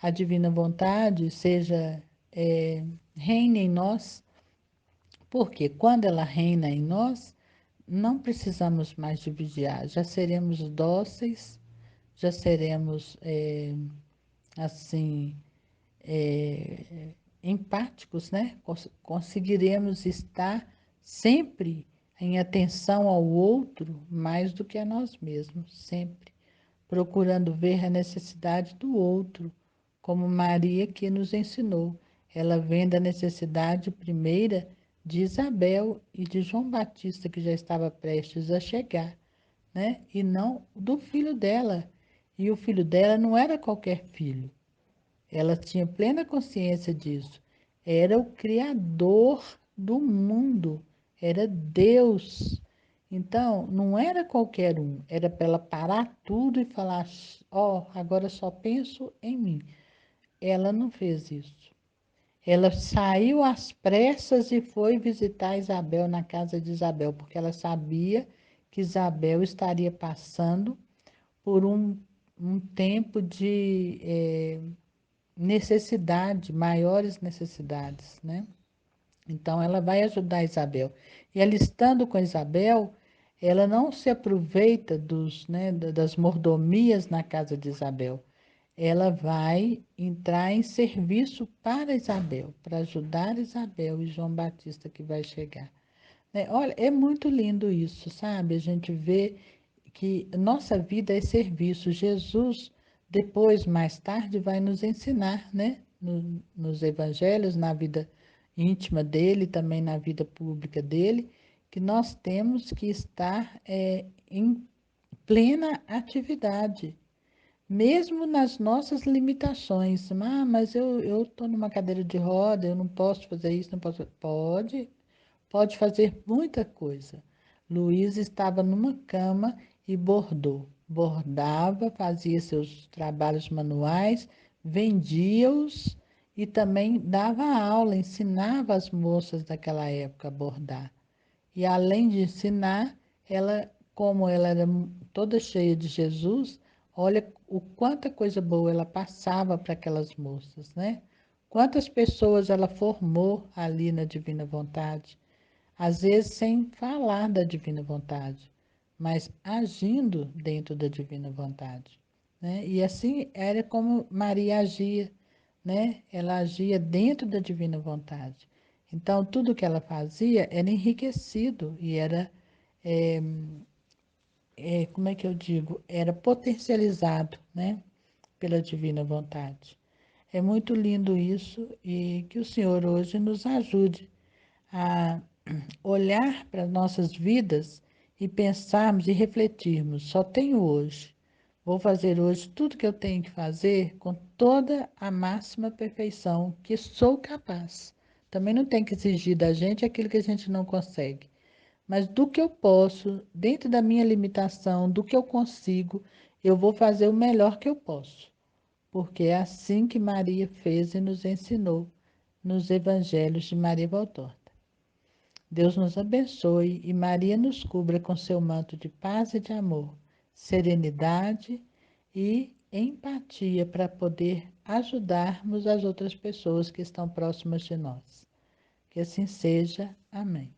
a divina vontade reine em nós, porque quando ela reina em nós, não precisamos mais de vigiar, já seremos dóceis, já seremos assim empáticos, né? Conseguiremos estar sempre em atenção ao outro mais do que a nós mesmos, sempre procurando ver a necessidade do outro, como Maria que nos ensinou. Ela vendo a necessidade primeira de Isabel e de João Batista, que já estava prestes a chegar, né? E não do filho dela. E o filho dela não era qualquer filho. Ela tinha plena consciência disso. Era o Criador do mundo, era Deus. Então, não era qualquer um, era para ela parar tudo e falar: ó, agora só penso em mim. Ela não fez isso. Ela saiu às pressas e foi visitar Isabel na casa de Isabel, porque ela sabia que Isabel estaria passando por um tempo de necessidade, maiores necessidades, né? Então, ela vai ajudar Isabel. E ela estando com Isabel, ela não se aproveita das mordomias na casa de Isabel. Ela vai entrar em serviço para Isabel, para ajudar Isabel e João Batista que vai chegar. Olha, é muito lindo isso, sabe? A gente vê que nossa vida é serviço. Jesus, depois, mais tarde, vai nos ensinar, né? nos evangelhos, na vida íntima dele, também na vida pública dele, que nós temos que estar em plena atividade, mesmo nas nossas limitações. Ah, mas eu estou numa cadeira de roda, eu não posso fazer isso, não posso. Pode fazer muita coisa. Luiz estava numa cama e bordou. Bordava, fazia seus trabalhos manuais, vendia-os e também dava aula, ensinava as moças daquela época a bordar. E além de ensinar, como ela era toda cheia de Jesus, olha o quanta coisa boa ela passava para aquelas moças, né? Quantas pessoas ela formou ali na Divina Vontade, às vezes sem falar da Divina Vontade, mas agindo dentro da Divina Vontade, né? E assim era como Maria agia, né? Ela agia dentro da Divina Vontade. Então, tudo que ela fazia era enriquecido e era, como é que eu digo? Era potencializado, né? Pela Divina Vontade. É muito lindo isso e que o Senhor hoje nos ajude a olhar para nossas vidas e pensarmos e refletirmos: só tenho hoje. Vou fazer hoje tudo que eu tenho que fazer com toda a máxima perfeição que sou capaz. Também não tem que exigir da gente aquilo que a gente não consegue. Mas do que eu posso, dentro da minha limitação, do que eu consigo, eu vou fazer o melhor que eu posso. Porque é assim que Maria fez e nos ensinou nos evangelhos de Maria Valtorta. Deus nos abençoe e Maria nos cubra com seu manto de paz e de amor, serenidade e empatia para poder ajudarmos as outras pessoas que estão próximas de nós. Que assim seja. Amém.